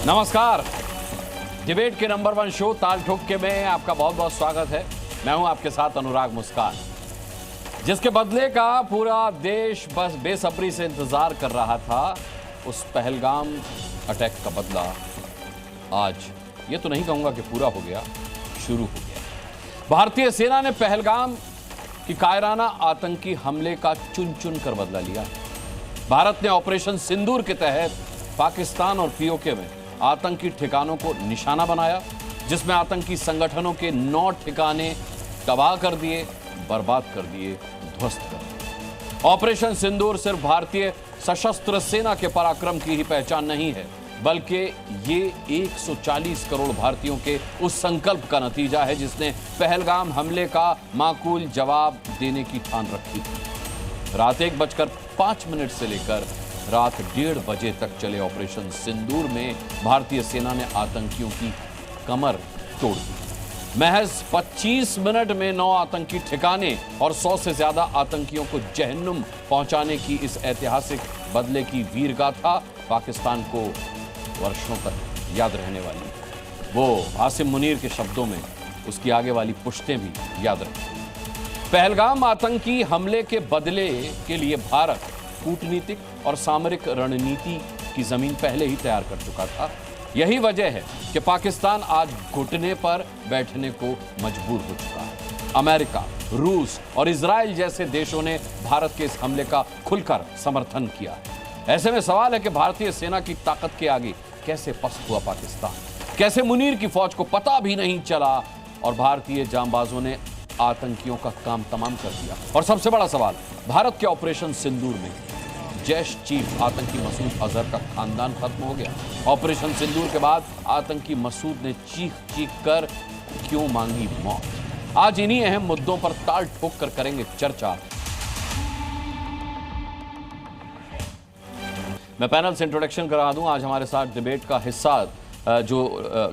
नमस्कार। डिबेट के number 1 show ताल ठोक के में आपका बहुत बहुत स्वागत है। मैं हूं आपके साथ अनुराग मुस्कान, जिसके बदले का पूरा देश बस बेसब्री से इंतजार कर रहा था। उस पहलगाम अटैक का बदला आज, ये तो नहीं कहूंगा कि पूरा हो गया, शुरू हो गया। भारतीय सेना ने पहलगाम की कायराना आतंकी हमले का चुन चुन कर बदला लिया। भारत ने ऑपरेशन सिंदूर के तहत पाकिस्तान और पीओके में आतंकी ठिकानों को निशाना बनाया, जिसमें आतंकी संगठनों के 9 ठिकाने तबाह कर दिए, बर्बाद कर दिए, ध्वस्त कर दिए। ऑपरेशन सिंदूर सिर्फ भारतीय सशस्त्र सेना के पराक्रम की ही पहचान नहीं है, बल्कि ये 140 करोड़ भारतीयों के उस संकल्प का नतीजा है जिसने पहलगाम हमले का माकूल जवाब देने की ठान रखी थी। रात 1:05 से लेकर रात 1:30 बजे तक चले ऑपरेशन सिंदूर में भारतीय सेना ने आतंकियों की कमर तोड़ दी। महज 25 मिनट में 9 आतंकी ठिकाने और 100 से ज्यादा आतंकियों को जहन्नुम पहुंचाने की इस ऐतिहासिक बदले की वीर गाथा पाकिस्तान को वर्षों तक याद रहने वाली है। वो आसिम मुनीर के शब्दों में उसकी आगे वाली पुश्तें भी याद रखें। पहलगाम आतंकी हमले के बदले के लिए भारत कूटनीतिक और सामरिक रणनीति की जमीन पहले ही तैयार कर चुका था। यही वजह है कि पाकिस्तान आज घुटने पर बैठने को मजबूर हो चुका है। अमेरिका, रूस और इजराइल जैसे देशों ने भारत के इस हमले का खुलकर समर्थन किया। ऐसे में सवाल है कि भारतीय सेना की ताकत के आगे कैसे पस्त हुआ पाकिस्तान, कैसे मुनीर की फौज को पता भी नहीं चला और भारतीय जांबाजों ने आतंकियों का काम तमाम कर दिया। और सबसे बड़ा सवाल, भारत के ऑपरेशन सिंदूर में जैश चीफ आतंकी मसूद अजहर का खानदान खत्म हो गया। ऑपरेशन सिंदूर के बाद आतंकी मसूद ने चीख चीख कर क्यों मांगी मौत। आज इन्हीं अहम मुद्दों पर ताल ठोक कर करेंगे चर्चा। मैं पैनल से इंट्रोडक्शन करा दूं। आज हमारे साथ डिबेट का हिस्सा जो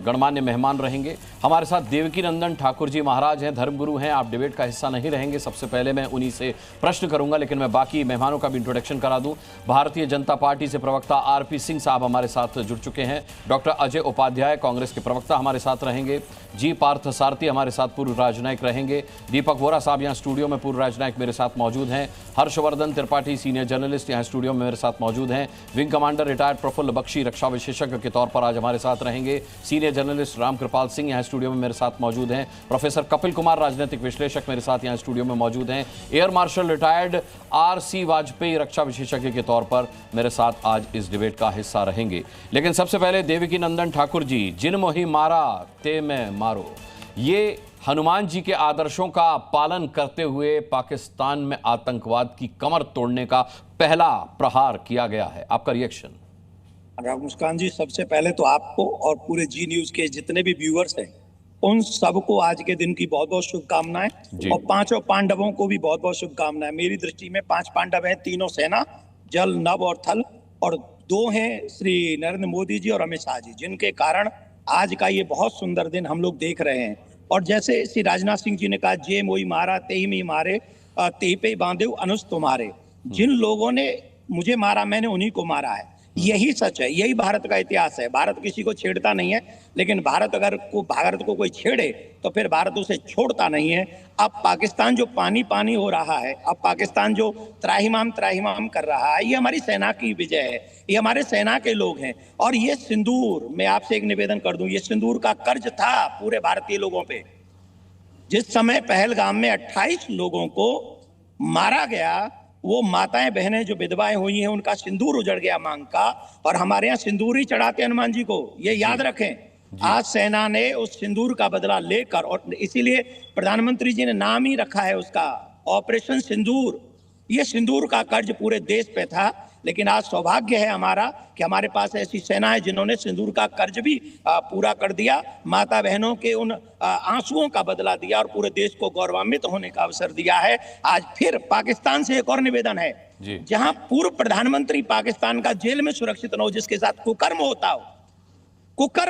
गणमान्य मेहमान रहेंगे, हमारे साथ देवकी नंदन ठाकुर जी महाराज हैं, धर्मगुरु हैं। आप डिबेट का हिस्सा नहीं रहेंगे, सबसे पहले मैं उन्हीं से प्रश्न करूंगा, लेकिन मैं बाकी मेहमानों का भी इंट्रोडक्शन करा दूं। भारतीय जनता पार्टी से प्रवक्ता आरपी सिंह साहब हमारे साथ जुड़ चुके हैं। डॉक्टर अजय उपाध्याय कांग्रेस के प्रवक्ता हमारे साथ रहेंगे। जी पार्थ सारथी हमारे साथ पूर्व राजनायक रहेंगे। दीपक वोरा साहब यहाँ स्टूडियो में पूर्व राजनायक मेरे साथ मौजूद हैं। हर्षवर्धन त्रिपाठी सीनियर जर्नलिस्ट यहाँ स्टूडियो में मेरे साथ मौजूद हैं। Wing commander retired Praful Bakshi रक्षा विशेषज्ञ के तौर पर आज हमारे साथ रहेंगे। सीनियर जर्नलिस्ट रामकृपाल सिंह यहाँ स्टूडियो में मेरे साथ मौजूद हैं। प्रोफेसर कपिल कुमार राजनीतिक विश्लेषक मेरे साथ यहाँ स्टूडियो में मौजूद हैं। Air marshal retired RC Vajpayee रक्षा विशेषज्ञ के तौर पर मेरे साथ आज इस डिबेट का हिस्सा रहेंगे। लेकिन सबसे पहले देवकी नंदन ठाकुर जी, जिन मोहि मारा ते मैं मारो, ये हनुमान जी के आदर्शों का पालन करते हुए पाकिस्तान में आतंकवाद की कमर तोड़ने का पहला प्रहार किया गया है, आपका रिएक्शन? अनुराग मुस्कान जी, सबसे पहले तो आपको और पूरे जी न्यूज के जितने भी व्यूअर्स हैं उन सबको आज के दिन की बहुत बहुत शुभकामनाएं, और 5 पांडवों को भी बहुत बहुत शुभकामनाएं। मेरी दृष्टि में 5 पांडव हैं, तीनों सेना, जल, नभ और थल, और 2 हैं श्री नरेंद्र मोदी जी और अमित शाह जी, जिनके कारण आज का ये बहुत सुंदर दिन हम लोग देख रहे हैं। और जैसे श्री राजनाथ सिंह जी ने कहा, जे मोई मारा ते ही मारे, ते पे बांधे अनुस तुम्हारे। जिन लोगों ने मुझे मारा मैंने उन्हीं को मारा है, यही सच है, यही भारत का इतिहास है। भारत किसी को छेड़ता नहीं है, लेकिन भारत को कोई छेड़े तो फिर भारत उसे छोड़ता नहीं है। अब पाकिस्तान जो पानी पानी हो रहा है, अब पाकिस्तान जो त्राहिमाम कर रहा है, ये हमारी सेना की विजय है, ये हमारे सेना के लोग हैं। और ये सिंदूर, मैं आपसे एक निवेदन कर दूं, ये सिंदूर का कर्ज था पूरे भारतीय लोगों पे। जिस समय पहलगाम में 28 लोगों को मारा गया, वो माताएं बहनें जो विधवाएं हुई हैं, उनका सिंदूर उजड़ गया मांग का, और हमारे यहाँ सिंदूर ही चढ़ाते हनुमान जी को, ये याद रखें। आज सेना ने उस सिंदूर का बदला लेकर, और इसीलिए प्रधानमंत्री जी ने नाम ही रखा है उसका, ऑपरेशन सिंदूर। ये सिंदूर का कर्ज पूरे देश पे था, लेकिन आज सौभाग्य है हमारा कि हमारे पास ऐसी सेना है जिन्होंने सिंदूर का कर्ज भी पूरा कर दिया, माता बहनों के उन आंसुओं का बदला दिया और पूरे देश को गौरवान्वित होने का अवसर दिया है। आज फिर पाकिस्तान से एक और निवेदन है, जहां पूर्व प्रधानमंत्री पाकिस्तान का जेल में सुरक्षित न हो, जिसके साथ कुकर्म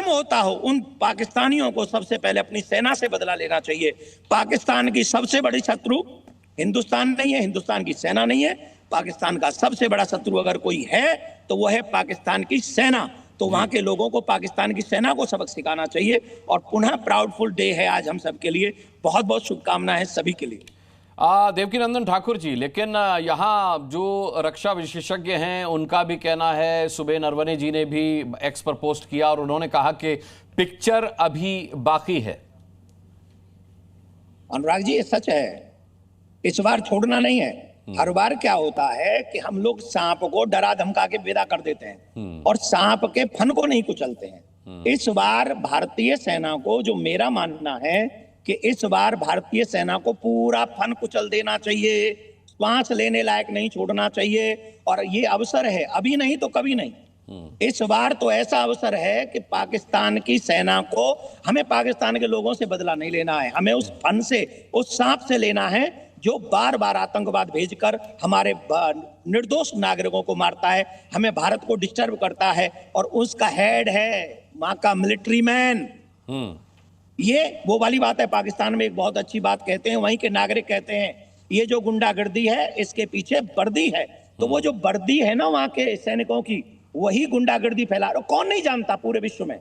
होता हो, उन पाकिस्तानियों को सबसे पहले अपनी सेना से बदला लेना चाहिए। पाकिस्तान की सबसे बड़ी शत्रु हिंदुस्तान नहीं है, हिंदुस्तान की सेना नहीं है। पाकिस्तान का सबसे बड़ा शत्रु अगर कोई है तो वो है पाकिस्तान की सेना। तो वहां के लोगों को, पाकिस्तान की सेना को सबक सिखाना चाहिए। और पुनः प्राउडफुल डे है आज हम सब के लिए। बहुत बहुत शुभकामनाएं सभी के लिए। देवकीनंदन ठाकुर जी, लेकिन यहाँ जो रक्षा विशेषज्ञ हैं उनका भी कहना है, सुबह नरवणे जी ने भी एक्स पर पोस्ट किया और उन्होंने कहा कि पिक्चर अभी बाकी है। अनुराग जी, ये सच है, इस बार छोड़ना नहीं है। हर बार क्या होता है कि हम लोग सांप को डरा धमका के विदा कर देते हैं और सांप के फन को नहीं कुचलते हैं। इस बार भारतीय सेना को, जो मेरा मानना है कि इस बार भारतीय सेना को पूरा फन कुचल देना चाहिए, श्वास लेने लायक नहीं छोड़ना चाहिए। और ये अवसर है, अभी नहीं तो कभी नहीं। इस बार तो ऐसा अवसर है कि पाकिस्तान की सेना को, हमें पाकिस्तान के लोगों से बदला नहीं लेना है, हमें उस फन से, उस सांप से लेना है जो बार बार आतंकवाद भेजकर हमारे निर्दोष नागरिकों को मारता है, हमें भारत को डिस्टर्ब करता है। और उसका हेड है वहां का मिलिट्री मैन। ये वो वाली बात है, पाकिस्तान में एक बहुत अच्छी बात कहते हैं, वहीं के नागरिक कहते हैं, ये जो गुंडागर्दी है इसके पीछे वर्दी है। तो वो जो वर्दी है ना वहां के सैनिकों की, वही गुंडागर्दी फैला रहा। कौन नहीं जानता पूरे विश्व में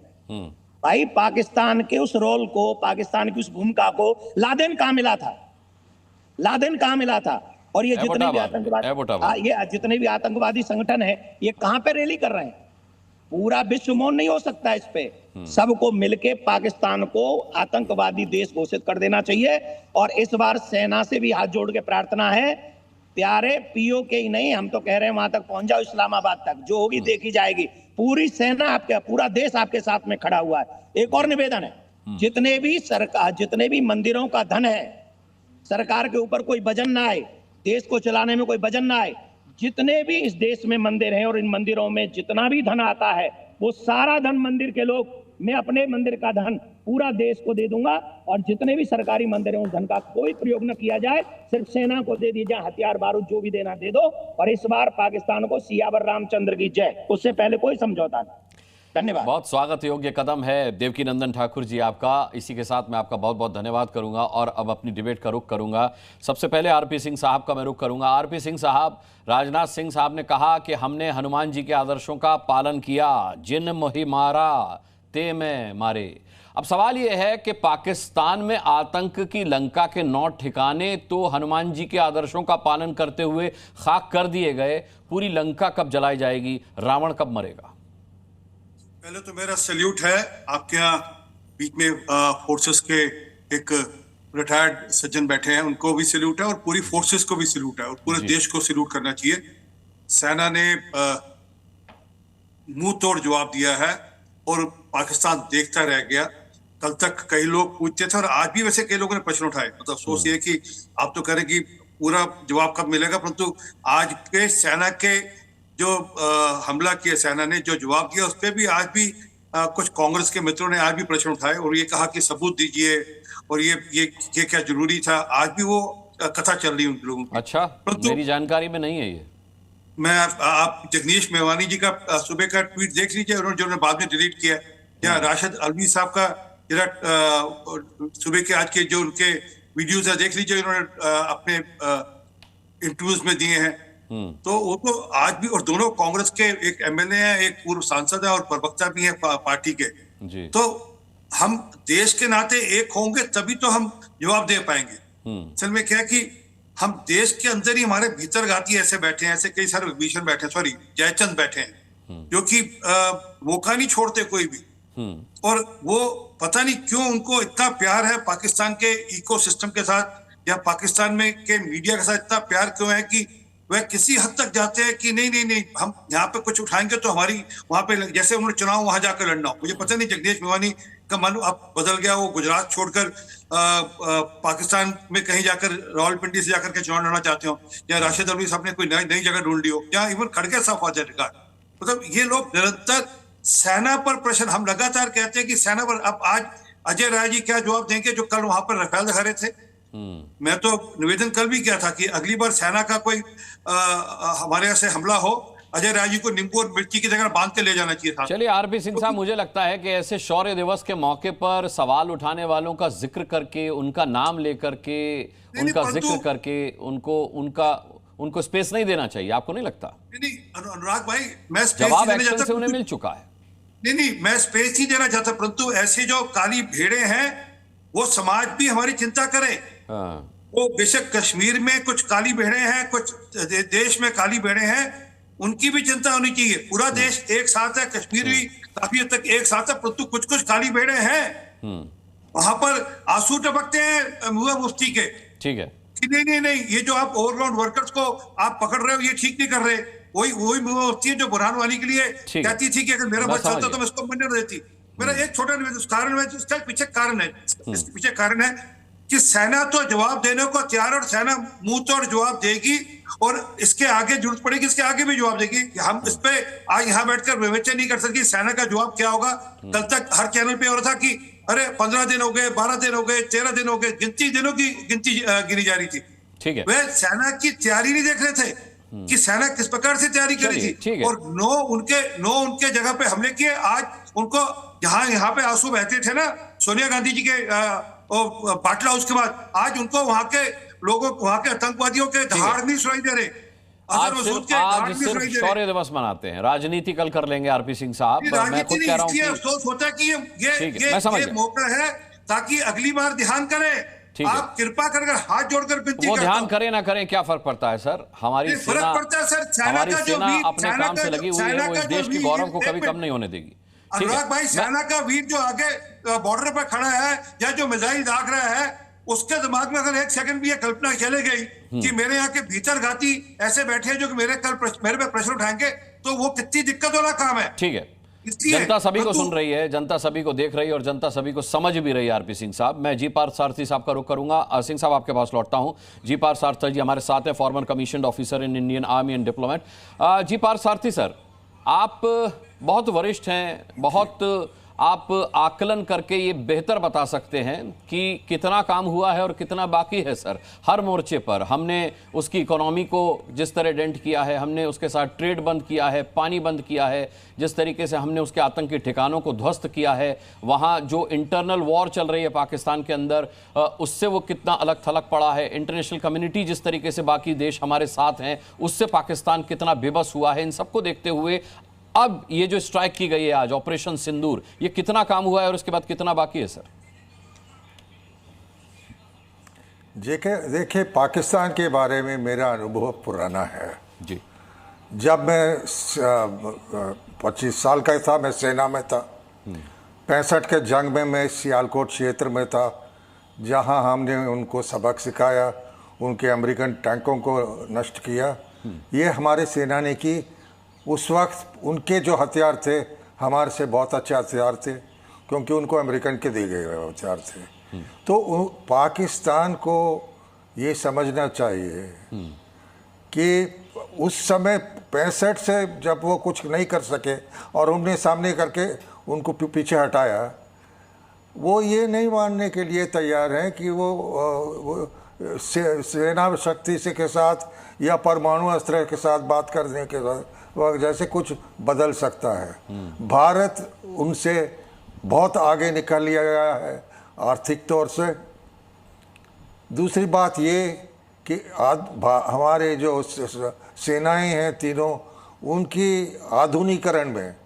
भाई, पाकिस्तान के उस रोल को, पाकिस्तान की उस भूमिका को लादेन कहां मिला था, लादेन कहां मिला था। और ये जितने भी आतंकवादी संगठन है, ये कहां पे रैली कर रहे हैं। पूरा विश्व मौन नहीं हो सकता इस पे। सबको मिलके पाकिस्तान को आतंकवादी देश घोषित कर देना चाहिए। और इस बार सेना से भी हाथ जोड़ के प्रार्थना है, प्यारे पीओके ही नहीं, हम तो कह रहे हैं वहां तक पहुंच जाओ, इस्लामाबाद तक, जो होगी देखी जाएगी। पूरी सेना आपके, पूरा देश आपके साथ में खड़ा हुआ है। एक और निवेदन है, जितने भी सरकार, जितने भी मंदिरों का धन है, सरकार के ऊपर कोई वजन ना आए, देश को चलाने में कोई वजन ना आए। जितने भी इस देश में मंदिर हैं और इन मंदिरों में जितना भी धन आता है, वो सारा धन मंदिर के लोग, मैं अपने मंदिर का धन पूरा देश को दे दूंगा। और जितने भी सरकारी मंदिर हैं, उस धन का कोई प्रयोग न किया जाए, सिर्फ सेना को दे दीजिए, हथियार बारूद जो भी देना दे दो। और इस बार पाकिस्तान को सियावर रामचंद्र की जय, उससे पहले कोई समझौता नहीं। धन्यवाद। बहुत स्वागत योग्य कदम है देवकीनंदन ठाकुर जी आपका। इसी के साथ मैं आपका बहुत बहुत धन्यवाद करूंगा और अब अपनी डिबेट का रुख करूंगा। सबसे पहले आरपी सिंह साहब का मैं रुख करूंगा। आरपी सिंह साहब, राजनाथ सिंह साहब ने कहा कि हमने हनुमान जी के आदर्शों का पालन किया, जिन मोहि मारा ते में मारे। अब सवाल यह है कि पाकिस्तान में आतंक की लंका के 9 ठिकाने तो हनुमान जी के आदर्शों का पालन करते हुए खाक कर दिए गए। पूरी लंका कब जलाई जाएगी, रावण कब मरेगा? पहले तो मेरा सैल्यूट है, आपके यहाँ बीच में फोर्सेस के एक रिटायर्ड सज्जन बैठे हैं, उनको भी सैल्यूट है और पूरी फोर्सेस को भी सैल्यूट है और पूरे देश को सैल्यूट करना चाहिए। सेना ने मुंह तोड़ जवाब दिया है और पाकिस्तान देखता रह गया। कल तक कई लोग पूछते थे और आज भी वैसे कई लोगों ने प्रश्न उठाए। मतलब अफसोस ये कि आप तो कह रहे कि पूरा जवाब कब मिलेगा, परंतु आज के सेना के जो हमला किया, सेना ने जो जवाब दिया, उस पर भी आज भी कुछ कांग्रेस के मित्रों ने आज भी प्रश्न उठाए और ये कहा कि सबूत दीजिए और ये क्या जरूरी था। आज भी वो कथा चल रही है उन लोगों की। अच्छा, मेरी जानकारी में नहीं है ये। मैं आप जगदीश मेवानी जी का सुबह का ट्वीट देख लीजिए, उन्होंने बाद में डिलीट किया। या राशिद अलवी साहब का जरा सुबह के आज के जो उनके वीडियोज है देख लीजिए, उन्होंने अपने इंटरव्यूज में दिए हैं। तो वो तो आज भी, और दोनों कांग्रेस के, एक एमएलए हैं, एक पूर्व सांसद है और प्रवक्ता भी है पार्टी के जी। तो हम देश के नाते एक होंगे तभी तो हम जवाब दे पाएंगे। असल में क्या है कि हम देश के अंदर ही, हमारे भीतर घाती ऐसे बैठे हैं, ऐसे कई सारे विभीषण बैठे हैं, सॉरी जयचंद बैठे हैं, जो कि मौका नहीं छोड़ते कोई भी। और वो पता नहीं क्यों उनको इतना प्यार है पाकिस्तान के इकोसिस्टम के साथ या पाकिस्तान में के मीडिया के साथ इतना प्यार क्यों है कि वह किसी हद तक जाते हैं कि नहीं हम यहाँ पे कुछ उठाएंगे तो हमारी वहां पे, जैसे उन्होंने चुनाव वहां जाकर लड़ना हो। मुझे पता नहीं जगदीश मेवानी का मन अब बदल गया, वो गुजरात छोड़कर पाकिस्तान में कहीं जाकर रावलपिंडी से जाकर के चुनाव लड़ना चाहते हो, या राशिद अलवी साहब ने कोई नई जगह ढूंढ ली हो, या इवन खड़गे साहब आ जाए। मतलब ये लोग निरंतर सेना पर प्रश्न, हम लगातार कहते हैं कि सेना पर। अब आज अजय राय जी क्या जवाब देंगे जो कल वहां पर रफेल दिखा रहे थे? मैं तो निवेदन कल भी किया था कि अगली बार सेना का कोई हमारे यहाँ से हमला हो, अजय राय जी को नींबू और मिर्ची की जगह बांध के ले जाना चाहिए था। चलिए आरपी सिंह साहब, मुझे लगता है कि ऐसे शौर्य दिवस के मौके पर सवाल उठाने वालों का जिक्र करके, उनका नाम लेकर के, उनका जिक्र करके उनको स्पेस नहीं देना चाहिए। आपको नहीं लगता? नहीं अनुराग भाई, मैं जवाब एक्शन से उन्हें मिल चुका है। नहीं, मैं स्पेस नहीं देना चाहता, परंतु ऐसे जो काली भेड़े हैं वो समाज भी हमारी चिंता करे। वो बेशक कश्मीर में कुछ काली भेड़े हैं, कुछ देश में काली भेड़े हैं, उनकी भी चिंता होनी चाहिए। पूरा देश एक साथ है, कश्मीर भी काफी हद तक एक साथ है, परंतु कुछ कुछ काली भेड़े हैं वहां पर आंसू टपकते हैं मुआ मुफ्ती के। ठीक है कि नहीं, ये जो आप ओवरग्राउंड वर्कर्स को आप पकड़ रहे हो ये ठीक नहीं कर रहे। वही मुआ मुफ्ती है जो बुरहान वानी के लिए कहती थी कि अगर मेरा बच्चा होता तो मैं इसको मरने देती। मेरा एक छोटा कारण है, इसका पीछे कारण है, इसके पीछे कारण है कि सेना तो जवाब देने को तैयार है और सेना मुंह तोड़ जवाब देगी, और इसके आगे जरूरत पड़ेगी इसके आगे भी जवाब देगी। हम इस पे आज यहाँ बैठकर विवेचना नहीं कर सकते सेना का जवाब क्या होगा। कल तक हर चैनल पे हो रहा था कि अरे 15 दिन हो गए, 12 दिन हो गए, 13 दिन हो गए, दिनों की गिनती गिनी जा रही थी। ठीक है, वे सेना की तैयारी नहीं देख रहे थे कि सेना किस प्रकार से तैयारी करी थी, और नो उनके जगह पे हमले किए। आज उनको यहाँ पे आंसू बहते थे ना सोनिया गांधी जी के बाटला हाउस के बाद, आज उनको वहां के लोगों, वहां के आतंकवादियों के दहाड़ नहीं सुनाई दे रहे। आज सिर्फ शौर्य दिवस मनाते हैं, राजनीति कल कर लेंगे आरपी सिंह साहब। मैं खुद कह रहा हूं कि सोचा कि ये मौका है ताकि अगली बार ध्यान करें। आप कृपा कर हाथ जोड़कर विनती वो ध्यान करें ना करें क्या फर्क पड़ता है सर। हमारी सेना अपने काम से लगी हुई है, वो इस देश के गौरव को कभी कम नहीं होने देगी। अनुराग भाई, सेना का वीर जो आगे बॉर्डर पर खड़ा है या जो मिसाइल दाग रहा है, उसके दिमाग में अगर एक सेकंड भी ये कल्पना चले गई कि मेरे यहाँ के भीतर घाती ऐसे बैठे हैं जो कि मेरे पे प्रेशर उठाएंगे, तो वो कितनी दिक्कत वाला काम है। ठीक है, जनता सभी को सुन रही है, जनता सभी को देख रही है और जनता सभी को समझ भी रही है। आरपी सिंह साहब, मैं जी पार्थ सारथी साहब का रुख करूंगा। सिंह साहब आपके पास लौटता हूं। जी पार्थ सारथी जी हमारे साथ हैं, former commission officer in Indian army and diplomat. जी पार्थ सारथी सर, आप बहुत वरिष्ठ हैं, बहुत आप आकलन करके ये बेहतर बता सकते हैं कि कितना काम हुआ है और कितना बाकी है सर। हर मोर्चे पर हमने उसकी इकोनॉमी को जिस तरह डेंट किया है, हमने उसके साथ ट्रेड बंद किया है, पानी बंद किया है, जिस तरीके से हमने उसके आतंकी ठिकानों को ध्वस्त किया है, वहाँ जो इंटरनल वॉर चल रही है पाकिस्तान के अंदर, उससे वो कितना अलग थलग पड़ा है। इंटरनेशनल कम्युनिटी जिस तरीके से बाकी देश हमारे साथ हैं, उससे पाकिस्तान कितना बेबस हुआ है। इन सबको देखते हुए अब ये जो स्ट्राइक की गई है आज, ऑपरेशन सिंदूर, ये कितना काम हुआ है और उसके बाद कितना बाकी है सर? देखिए, पाकिस्तान के बारे में मेरा अनुभव पुराना है जी। जब मैं 25 साल का था, मैं सेना में था। 65 के जंग में मैं सियालकोट क्षेत्र में था, जहां हमने उनको सबक सिखाया, उनके अमेरिकन टैंकों को नष्ट किया। ये हमारे सेना ने की। उस वक्त उनके जो हथियार थे हमारे से बहुत अच्छे हथियार थे, क्योंकि उनको अमेरिकन के दिए गए हथियार थे। तो पाकिस्तान को ये समझना चाहिए कि उस समय 65 से जब वो कुछ नहीं कर सके और उनने सामने करके उनको पीछे हटाया, वो ये नहीं मानने के लिए तैयार हैं कि वो सेना शक्ति से के साथ या परमाणु अस्त्र के साथ बात करने के साथ जैसे कुछ बदल सकता है। भारत उनसे बहुत आगे निकल लिया गया है आर्थिक तौर से। दूसरी बात ये कि हमारे जो सेनाएं हैं तीनों, उनकी आधुनिकीकरण में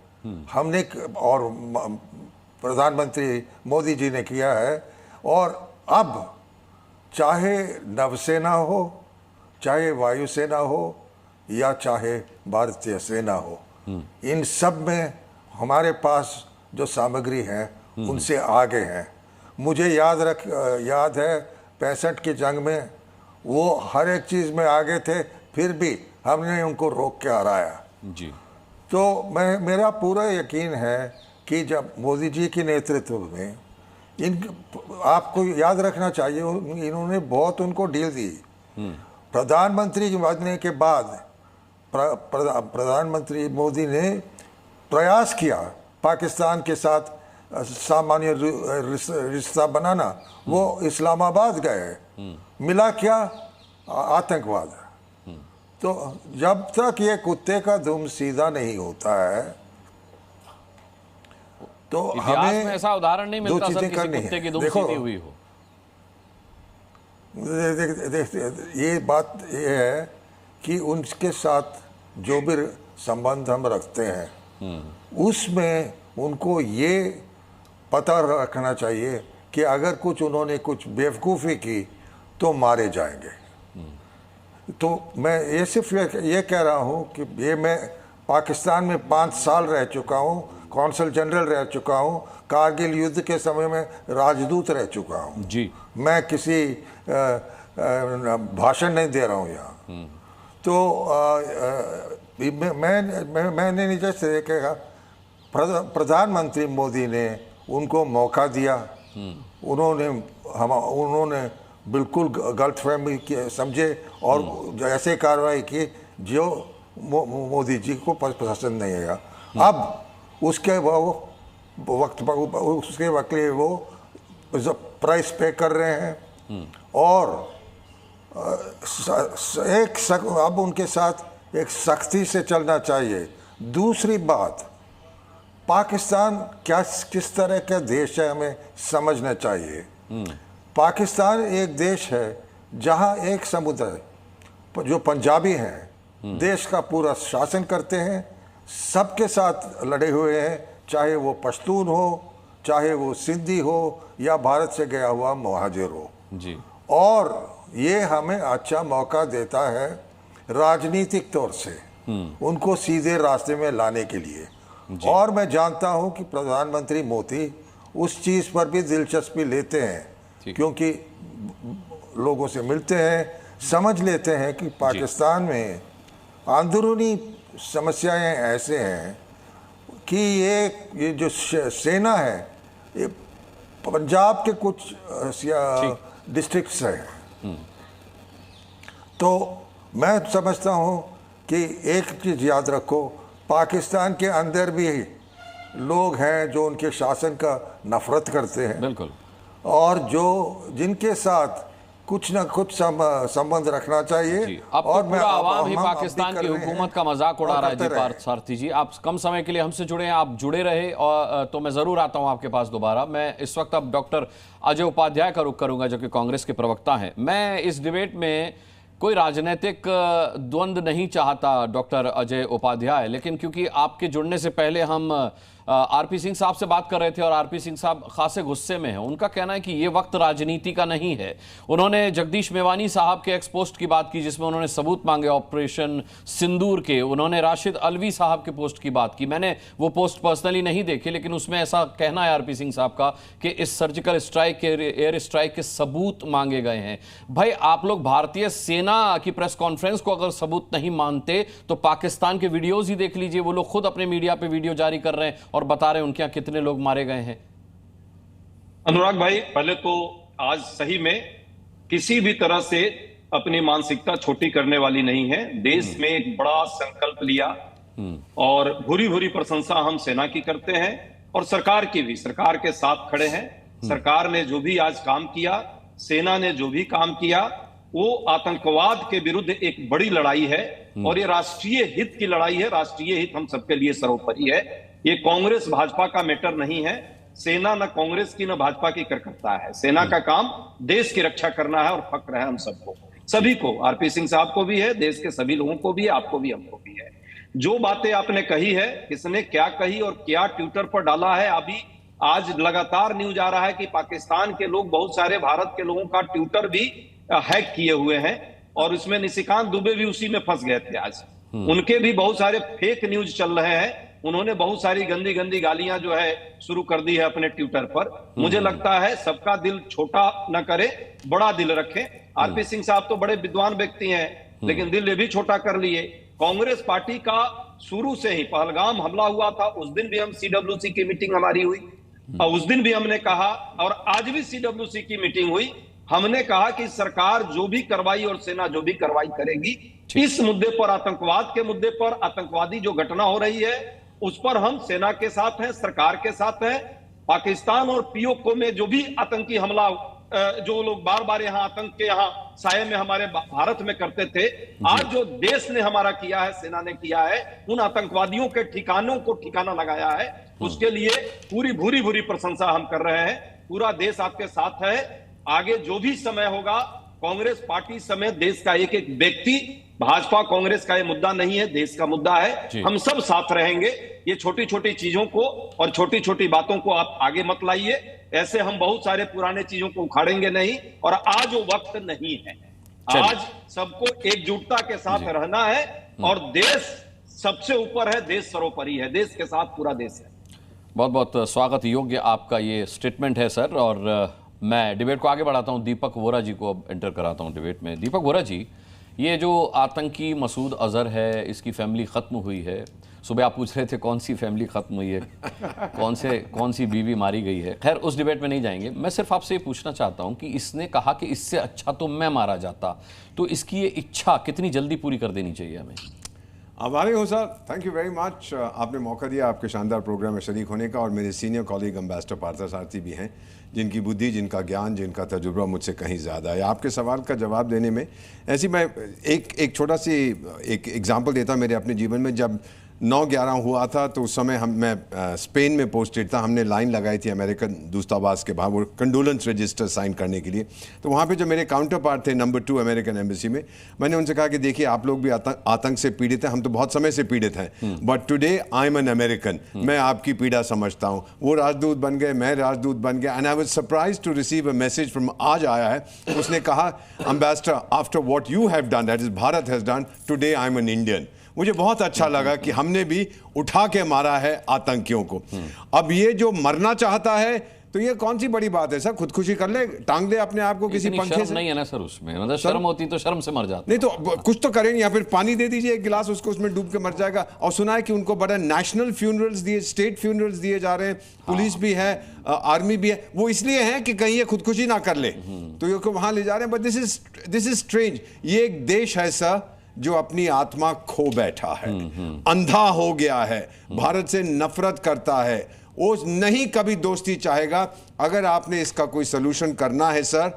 हमने और प्रधानमंत्री मोदी जी ने किया है। और अब चाहे नवसेना हो, चाहे वायुसेना हो, या चाहे भारतीय सेना हो, इन सब में हमारे पास जो सामग्री है उनसे आगे हैं। मुझे याद है 65 की जंग में वो हर एक चीज़ में आगे थे, फिर भी हमने उनको रोक के हराया जी। तो मेरा पूरा यकीन है कि जब मोदी जी के नेतृत्व में आपको याद रखना चाहिए, इन्होंने बहुत उनको डील दी। प्रधानमंत्री बनने के बाद प्रधानमंत्री मोदी ने प्रयास किया पाकिस्तान के साथ सामान्य रिश्ता बनाना। वो इस्लामाबाद गए, मिला क्या? आतंकवाद। तो जब तक ये कुत्ते का दुम सीधा नहीं होता है तो हमें में ऐसा उदाहरण नहीं मिलता सर किसी कुत्ते की दुम सीधी हुई हो। ये बात ये है कि उनके साथ जो भी संबंध हम रखते हैं उसमें उनको ये पता रखना चाहिए कि अगर कुछ उन्होंने कुछ बेवकूफ़ी की तो मारे जाएंगे। तो मैं ये सिर्फ ये कह रहा हूँ कि ये मैं पाकिस्तान में 5 साल रह चुका हूँ, कौंसल जनरल रह चुका हूँ, कारगिल युद्ध के समय में राजदूत रह चुका हूँ जी। मैं किसी भाषण नहीं दे रहा हूँ यहाँ। तो मैंने नीचे से कहा, प्रधानमंत्री मोदी ने उनको मौका दिया, उन्होंने बिल्कुल गलतफहमी समझे और ऐसे कार्रवाई की जो मोदी जी को पसंद नहीं आया। अब उसके वक्त वो प्राइस पे कर रहे हैं और अब उनके साथ एक सख्ती से चलना चाहिए। दूसरी बात, पाकिस्तान किस तरह का देश है हमें समझना चाहिए। पाकिस्तान एक देश है जहां एक समुदाय जो पंजाबी हैं देश का पूरा शासन करते हैं, सबके साथ लड़े हुए हैं, चाहे वो पश्तून हो, चाहे वो सिंधी हो या भारत से गया हुआ मुहाजिर हो जी। और ये हमें अच्छा मौका देता है राजनीतिक तौर से उनको सीधे रास्ते में लाने के लिए। और मैं जानता हूं कि प्रधानमंत्री मोदी उस चीज़ पर भी दिलचस्पी लेते हैं क्योंकि लोगों से मिलते हैं, समझ लेते हैं कि पाकिस्तान में अंदरूनी समस्याएं ऐसे हैं कि ये जो सेना है ये पंजाब के कुछ डिस्ट्रिक्ट्स हैं। तो मैं समझता हूं कि एक चीज़ याद रखो, पाकिस्तान के अंदर भी लोग हैं जो उनके शासन का नफरत करते हैं, बिल्कुल, और जो जिनके साथ कुछ ना कुछ संबंध रखना चाहिए। अब और तो पूरा आवाम ही पाकिस्तान की हुकूमत का मजाक उड़ा रहा है। जी पार्थ सारथी जी, आप कम समय के लिए हमसे जुड़े हैं, आप जुड़े रहे और तो मैं जरूर आता हूं आपके पास दोबारा। मैं इस वक्त अब डॉक्टर अजय उपाध्याय का रुख करूंगा जो कि कांग्रेस के प्रवक्ता हैं। मैं इस डिबेट में कोई राजनीतिक द्वंद्व नहीं चाहता डॉक्टर अजय उपाध्याय, लेकिन क्योंकि आपके जुड़ने से पहले हम आरपी सिंह साहब से बात कर रहे थे और आरपी सिंह साहब खासे गुस्से में हैं। उनका कहना है कि ये वक्त राजनीति का नहीं है। उन्होंने जगदीश मेवानी साहब के एक्सपोस्ट की बात की जिसमें उन्होंने सबूत मांगे ऑपरेशन सिंदूर के। उन्होंने राशिद अलवी साहब के पोस्ट की बात की। मैंने वो पोस्ट पर्सनली नहीं देखे, लेकिन उसमें ऐसा कहना है आरपी सिंह साहब का कि इस सर्जिकल स्ट्राइक के, एयर स्ट्राइक के सबूत मांगे गए हैं। भाई, आप लोग भारतीय सेना की प्रेस कॉन्फ्रेंस को अगर सबूत नहीं मानते तो पाकिस्तान के वीडियोज ही देख लीजिए। वो लोग खुद अपने मीडिया पे वीडियो जारी कर रहे हैं और बता रहे हैं उनके यहां कितने लोग मारे गए हैं। अनुराग भाई, पहले तो आज सही में किसी भी तरह से अपनी मानसिकता छोटी करने वाली नहीं है। देश में एक बड़ा संकल्प लिया और भूरी भूरी प्रशंसा हम सेना की करते हैं और सरकार की भी। सरकार के साथ खड़े हैं। सरकार ने जो भी आज काम किया, सेना ने जो भी काम किया, वो आतंकवाद के विरुद्ध एक बड़ी लड़ाई है और ये राष्ट्रीय हित की लड़ाई है। राष्ट्रीय हित हम सबके लिए सर्वोपरि है। ये कांग्रेस भाजपा का मैटर नहीं है। सेना न कांग्रेस की न भाजपा की करता है। सेना का काम देश की रक्षा करना है और फक्र है हम सबको, सभी को। आरपी सिंह साहब को भी है, देश के सभी लोगों को भी है, आपको भी, हमको भी है। जो बातें आपने कही है, किसने क्या कही और क्या ट्विटर पर डाला है, अभी आज लगातार न्यूज आ रहा है कि पाकिस्तान के लोग, बहुत सारे भारत के लोगों का ट्विटर भी हैक किए हुए हैं और उसमें निशिकांत दुबे भी उसी में फंस गए थे। आज उनके भी बहुत सारे फेक न्यूज चल रहे हैं। उन्होंने बहुत सारी गंदी गंदी गालियां जो है शुरू कर दी है अपने ट्विटर पर। मुझे लगता है सबका दिल छोटा न करे, बड़ा दिल रखें। आरपी सिंह साहब तो बड़े विद्वान व्यक्ति हैं, लेकिन दिल ये भी छोटा कर लिए। कांग्रेस पार्टी का शुरू से ही, पहलगाम हमला हुआ था उस दिन भी हम CWC की मीटिंग हमारी हुई और उस दिन भी हमने कहा, और आज भी CWC की मीटिंग हुई, हमने कहा कि सरकार जो भी कार्रवाई और सेना जो भी कार्रवाई करेगी इस मुद्दे पर, आतंकवाद के मुद्दे पर, आतंकवादी जो घटना हो रही है उस पर हम सेना के साथ हैं, सरकार के साथ हैं। पाकिस्तान और POK में जो भी आतंकी हमला, जो लोग बार बार यहाँ आतंक के यहाँ साये में हमारे भारत में करते थे, आज जो देश ने हमारा किया है, सेना ने किया है, उन आतंकवादियों के ठिकानों को ठिकाना लगाया है, उसके लिए पूरी भूरी प्रशंसा हम कर रहे हैं। पूरा देश आपके साथ है। आगे जो भी समय होगा कांग्रेस पार्टी समेत देश का एक एक व्यक्ति, भाजपा कांग्रेस का ये मुद्दा नहीं है, देश का मुद्दा है। हम सब साथ रहेंगे। ये छोटी छोटी चीजों को और छोटी छोटी बातों को आप आगे मत लाइए। ऐसे हम बहुत सारे पुराने चीजों को उखाड़ेंगे नहीं, और आज वो वक्त नहीं है। आज सबको एकजुटता के साथ रहना है, और देश सबसे ऊपर है, देश सर्वोपरि है, देश के साथ पूरा देश है। बहुत बहुत स्वागत योग्य आपका ये स्टेटमेंट है सर। और मैं डिबेट को आगे बढ़ाता हूं, दीपक वोरा जी को अब एंटर कराता हूं डिबेट में। दीपक वोरा जी, ये जो आतंकी मसूद अजहर है, इसकी फैमिली ख़त्म हुई है। सुबह आप पूछ रहे थे कौन सी फैमिली ख़त्म हुई है, कौन सी बीवी मारी गई है। खैर, उस डिबेट में नहीं जाएंगे। मैं सिर्फ आपसे ये पूछना चाहता हूं कि इसने कहा कि इससे अच्छा तो मैं मारा जाता, तो इसकी ये इच्छा कितनी जल्दी पूरी कर देनी चाहिए हमें? आभारी हूँ sir, thank you very much. आपने मौका दिया आपके शानदार प्रोग्राम में शरीक होने का। और मेरे सीनियर कॉलीग एम्बेसडर पार्थसारथी भी हैं, जिनकी बुद्धि, जिनका ज्ञान, जिनका तजुर्बा मुझसे कहीं ज़्यादा है। आपके सवाल का जवाब देने में ऐसी मैं एक छोटा सी एक एग्जांपल देता हूँ। मेरे अपने जीवन में जब 9/11 हुआ था, तो उस समय मैं स्पेन में पोस्टेड था। हमने लाइन लगाई थी अमेरिकन दूतावास के बाहर, वो कंडोलेंस रजिस्टर साइन करने के लिए। तो वहाँ पे जो मेरे काउंटर पार्ट थे नंबर 2 अमेरिकन एम्बेसी में, मैंने उनसे कहा कि देखिए, आप लोग भी आतंक से पीड़ित हैं, हम तो बहुत समय से पीड़ित हैं, but today I am an American. मैं आपकी पीड़ा समझता हूँ। वो राजदूत बन गए, मैं राजदूत बन गया, and I was surprised to receive a message from, आज आया है, उसने कहा, ambassador, after what you have done, that is Bharat has done, today I am an Indian. मुझे बहुत अच्छा लगा कि हमने भी उठा के मारा है आतंकियों को। अब ये जो मरना चाहता है, तो ये कौन सी बड़ी बात है सर? खुदकुशी कर ले, टांग दे अपने आप को किसी पंखे से। नहीं है ना सर उसमें, मतलब शर्म होती तो शर्म से मर जाता। नहीं तो कुछ तो करें, या फिर पानी दे दीजिए एक गिलास, उसको उसमें डूब के मर जाएगा। और सुना है कि उनको बड़ा नेशनल फ्यूनरल्स दिए, स्टेट फ्यूनरल्स दिए जा रहे हैं। पुलिस भी है, आर्मी भी है। वो इसलिए है कि कहीं ये खुदकुशी ना कर ले, तो ये को वहां ले जा रहे हैं। But this is strange. ये एक देश है सर जो अपनी आत्मा खो बैठा है, अंधा हो गया है, भारत से नफरत करता है, वो नहीं कभी दोस्ती चाहेगा। अगर आपने इसका कोई सलूशन करना है सर,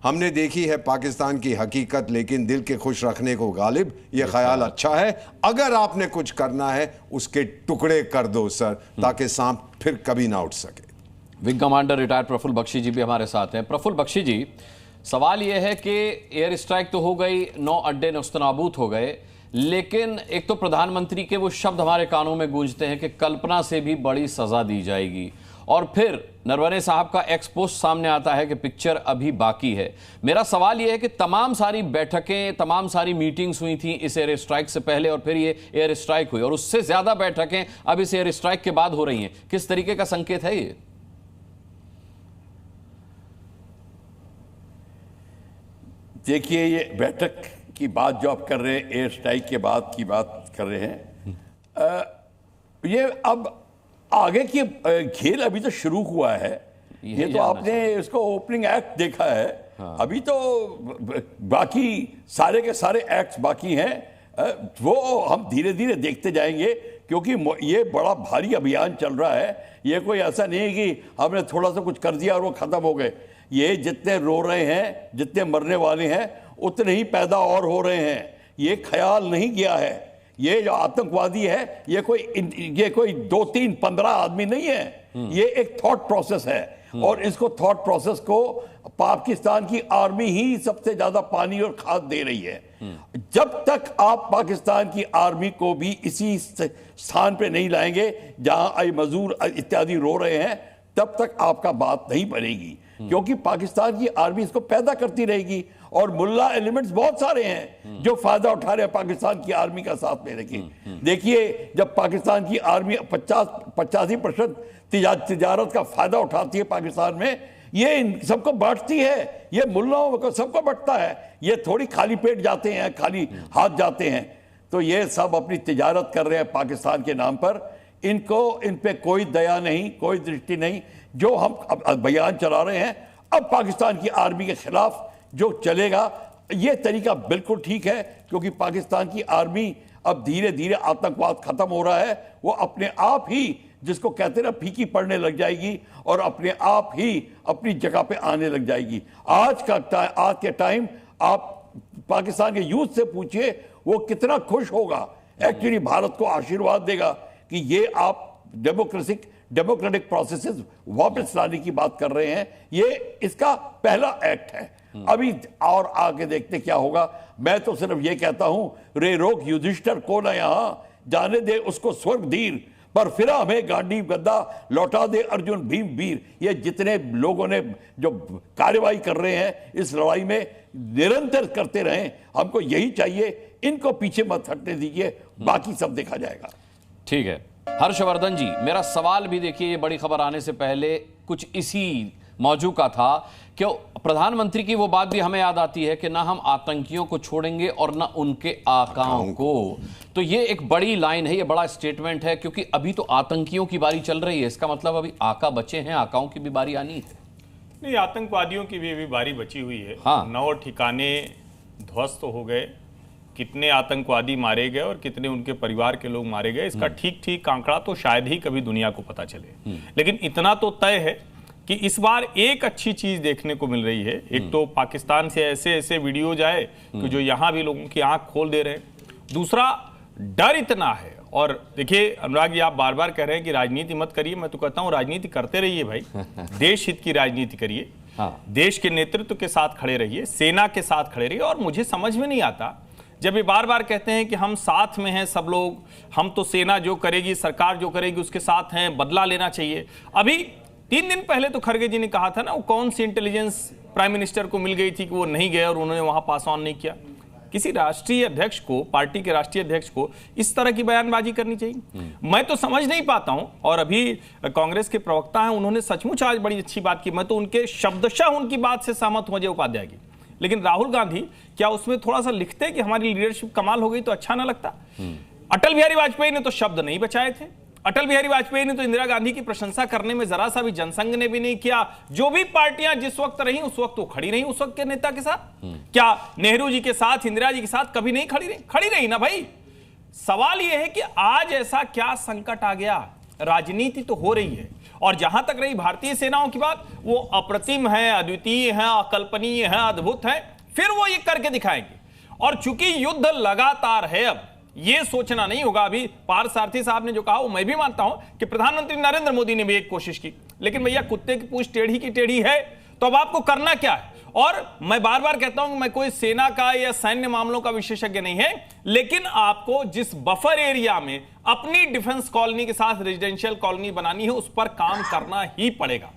हमने देखी है पाकिस्तान की हकीकत, लेकिन दिल के खुश रखने को गालिब, ये ख्याल अच्छा है। अगर आपने कुछ करना है, उसके टुकड़े कर दो सर, ताकि सांप फिर कभी ना उठ सके। Wing commander retired Praful Bakshi ji भी हमारे साथ हैं। प्रफुल्ल बख्शी जी, सवाल यह है कि एयर स्ट्राइक तो हो गई, 9 अड्डे नेस्तनाबूद हो गए, लेकिन एक तो प्रधानमंत्री के वो शब्द हमारे कानों में गूंजते हैं कि कल्पना से भी बड़ी सजा दी जाएगी, और फिर नरवणे साहब का एक्सपोस्ट सामने आता है कि पिक्चर अभी बाकी है। मेरा सवाल यह है कि तमाम सारी बैठकें, तमाम सारी मीटिंग्स हुई थी इस एयर स्ट्राइक से पहले, और फिर ये एयर स्ट्राइक हुई, और उससे ज्यादा बैठकें अब इस एयर स्ट्राइक के बाद हो रही हैं। किस तरीके का संकेत है ये? देखिए, ये बैठक की बात जो आप कर रहे हैं, एयर स्ट्राइक के बाद की बात कर रहे हैं, ये अब आगे की खेल अभी तो शुरू हुआ है। ये तो आपने इसको ओपनिंग एक्ट देखा है। हाँ। अभी तो बाकी सारे के सारे एक्ट्स बाकी हैं, वो हम धीरे धीरे देखते जाएंगे, क्योंकि ये बड़ा भारी अभियान चल रहा है। ये कोई ऐसा नहीं है कि हमने थोड़ा सा कुछ कर दिया और वो खत्म हो गए। ये जितने रो रहे हैं, जितने मरने वाले हैं, उतने ही पैदा और हो रहे हैं। ये ख्याल नहीं गया है। ये जो आतंकवादी है, ये कोई 2, 3, 15 आदमी नहीं है। ये एक थॉट प्रोसेस है, और इसको थॉट प्रोसेस को पाकिस्तान की आर्मी ही सबसे ज्यादा पानी और खाद दे रही है। जब तक आप पाकिस्तान की आर्मी को भी इसी स्थान पे नहीं लाएंगे जहां आई मजदूर इत्यादि रो रहे हैं, तब तक आपका बात नहीं बनेगी, क्योंकि पाकिस्तान की आर्मी इसको पैदा करती रहेगी। और मुल्ला एलिमेंट्स बहुत सारे हैं जो फायदा उठा रहे हैं पाकिस्तान की आर्मी का साथ में। देखिए, जब पाकिस्तान की आर्मी 85% तिजारत का फायदा उठाती है पाकिस्तान में, ये इन सबको बांटती है, ये मुल्लाओं को सबको बांटता है। ये थोड़ी खाली पेट जाते हैं, खाली हाथ जाते हैं। तो ये सब अपनी तिजारत कर रहे हैं पाकिस्तान के नाम पर। इन पे कोई दया नहीं, कोई दृष्टि नहीं। जो हम अब बयान चला रहे हैं, अब पाकिस्तान की आर्मी के खिलाफ जो चलेगा, ये तरीका बिल्कुल ठीक है, क्योंकि पाकिस्तान की आर्मी अब धीरे धीरे आतंकवाद खत्म हो रहा है। वो अपने आप ही, जिसको कहते हैं ना, फीकी पड़ने लग जाएगी, और अपने आप ही अपनी जगह पे आने लग जाएगी। आज के टाइम आप पाकिस्तान के यूथ से पूछिए, वो कितना खुश होगा, एक्चुअली भारत को आशीर्वाद देगा कि ये आप डेमोक्रेटिक प्रोसेसेस वापस लाने की बात कर रहे हैं। ये इसका पहला एक्ट है। अभी और आगे देखते क्या होगा। मैं तो सिर्फ ये कहता हूं, रे रोक युधिष्ठिर को ना यहां, जाने दे उसको स्वर्ग धीर, पर फिर हमें गांडी गद्दा लौटा दे अर्जुन भीम वीर। ये जितने लोगों ने जो कार्रवाई कर रहे हैं इस लड़ाई में, निरंतर करते रहें, हमको यही चाहिए, इनको पीछे मत हटने दीजिए, बाकी सब देखा जाएगा। ठीक है हर्षवर्धन जी, मेरा सवाल भी देखिए, ये बड़ी खबर आने से पहले कुछ इसी मौजू का था कि प्रधानमंत्री की वो बात भी हमें याद आती है कि ना हम आतंकियों को छोड़ेंगे और ना उनके आकाओं को। तो ये एक बड़ी लाइन है, ये बड़ा स्टेटमेंट है, क्योंकि अभी तो आतंकियों की बारी चल रही है, इसका मतलब अभी आका बचे हैं, आकाओं की भी बारी आनी है। नहीं, आतंकवादियों की भी अभी बारी बची हुई है। हाँ। 9 ठिकाने ध्वस्त हो गए, कितने आतंकवादी मारे गए और कितने उनके परिवार के लोग मारे गए, इसका ठीक ठीक आंकड़ा तो शायद ही कभी दुनिया को पता चले। लेकिन इतना तो तय है कि इस बार एक अच्छी चीज देखने को मिल रही है। एक तो पाकिस्तान से ऐसे ऐसे वीडियोज आए कि जो यहां भी लोगों की आंख खोल दे रहे हैं। दूसरा, डर इतना है। और देखिए अनुराग जी, आप बार बार कह रहे हैं कि राजनीति मत करिए, मैं तो कहता हूं राजनीति करते रहिए भाई। देश हित की राजनीति करिए। हाँ। देश के नेतृत्व के साथ खड़े रहिए, सेना के साथ खड़े रहिए। और मुझे समझ में नहीं आता जब ये बार बार कहते हैं कि हम साथ में हैं सब लोग, हम तो सेना जो करेगी, सरकार जो करेगी उसके साथ हैं, बदला लेना चाहिए। अभी 3 दिन पहले तो खड़गे जी ने कहा था ना, वो कौन सी इंटेलिजेंस प्राइम मिनिस्टर को मिल गई थी कि वो नहीं गए और उन्होंने वहां पास ऑन नहीं किया। किसी राष्ट्रीय अध्यक्ष को, पार्टी के राष्ट्रीय अध्यक्ष को इस तरह की बयानबाजी करनी चाहिए? मैं तो समझ नहीं पाता हूं। और अभी कांग्रेस के प्रवक्ता हैं, उन्होंने सचमुच आज बड़ी अच्छी बात की, मैं तो उनके शब्दशः उनकी बात से सहमत हूं अजय उपाध्याय की। लेकिन राहुल गांधी क्या उसमें थोड़ा सा लिखते कि हमारी लीडरशिप कमाल हो गई तो अच्छा ना लगता? अटल बिहारी वाजपेयी ने तो शब्द नहीं बचाए थे। अटल बिहारी वाजपेयी ने तो इंदिरा गांधी की प्रशंसा करने में जरा सा भी जनसंघ ने भी नहीं किया। जो भी पार्टियां जिस वक्त रही उस वक्त वो खड़ी रही उस वक्त के नेता के साथ। क्या नेहरू जी के साथ, इंदिरा जी के साथ कभी नहीं खड़ी रही ना भाई। सवाल यह है कि आज ऐसा क्या संकट आ गया? राजनीति तो हो रही है, और जहां तक रही भारतीय सेनाओं की बात, वो अप्रतिम है, अद्वितीय है, अकल्पनीय है, अद्भुत है। फिर वो ये करके दिखाएंगे। और चूंकि युद्ध लगातार है, अब ये सोचना नहीं होगा। अभी पार्थ सारथी साहब ने जो कहा वो मैं भी मानता हूं कि प्रधानमंत्री नरेंद्र मोदी ने भी एक कोशिश की, लेकिन भैया कुत्ते की पूंछ टेढ़ी की टेढ़ी है, तो अब आपको करना क्या है? और मैं बार बार कहता हूं कि मैं कोई सेना का या सैन्य मामलों का विशेषज्ञ नहीं है, लेकिन आपको जिस बफर एरिया में अपनी डिफेंस कॉलोनी के साथ रेजिडेंशियल कॉलोनी बनानी है, उस पर काम करना ही पड़ेगा।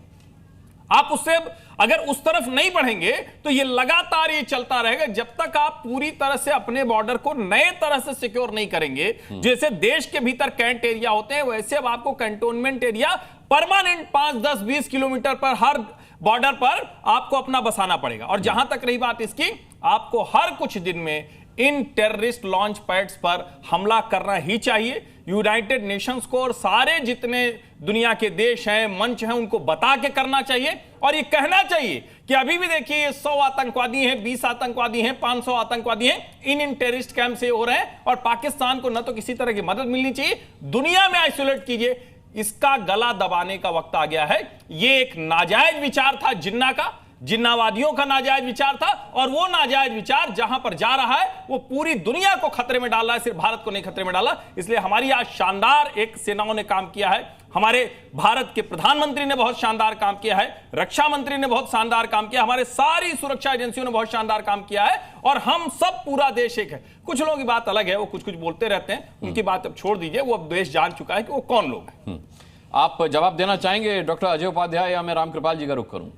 आप उससे अगर उस तरफ नहीं बढ़ेंगे तो ये लगातार ये चलता रहेगा जब तक आप पूरी तरह से अपने बॉर्डर को नए तरह से सिक्योर नहीं करेंगे। जैसे देश के भीतर कैंट एरिया होते हैं, वैसे अब आपको कैंटोनमेंट एरिया परमानेंट 5, 10, 20 किलोमीटर पर हर बॉर्डर पर आपको अपना बसाना पड़ेगा। और जहां तक रही बात इसकी, आपको हर कुछ दिन में इन टेररिस्ट लॉन्च पैड्स पर हमला करना ही चाहिए। यूनाइटेड नेशंस को और सारे जितने दुनिया के देश हैं, मंच हैं, उनको बता के करना चाहिए। और ये कहना चाहिए कि अभी भी देखिए ये 100 आतंकवादी हैं, 20 आतंकवादी हैं, 500 आतंकवादी हैं, इन टेररिस्ट कैंप से हो रहे हैं। और पाकिस्तान को न तो किसी तरह की मदद मिलनी चाहिए, दुनिया में आइसोलेट कीजिए। इसका गला दबाने का वक्त आ गया है। ये एक नाजायज विचार था जिन्ना का, जिन्नावादियों का नाजायज विचार था, और वो नाजायज विचार जहां पर जा रहा है वो पूरी दुनिया को खतरे में डाल रहा है, सिर्फ भारत को नहीं खतरे में डाला। इसलिए हमारी आज शानदार एक सेनाओं ने काम किया है। हमारे भारत के प्रधानमंत्री ने बहुत शानदार काम किया है, रक्षा मंत्री ने बहुत शानदार काम किया, हमारे सारी सुरक्षा एजेंसियों ने बहुत शानदार काम किया है, और हम सब पूरा देश एक है। कुछ लोगों की बात अलग है, वो कुछ कुछ बोलते रहते हैं, उनकी बात अब छोड़ दीजिए। वो अब देश जान चुका है कि वो कौन लोग हैं। आप जवाब देना चाहेंगे डॉक्टर अजय उपाध्याय, या मैं रामकृपाल जी का रुख करूं?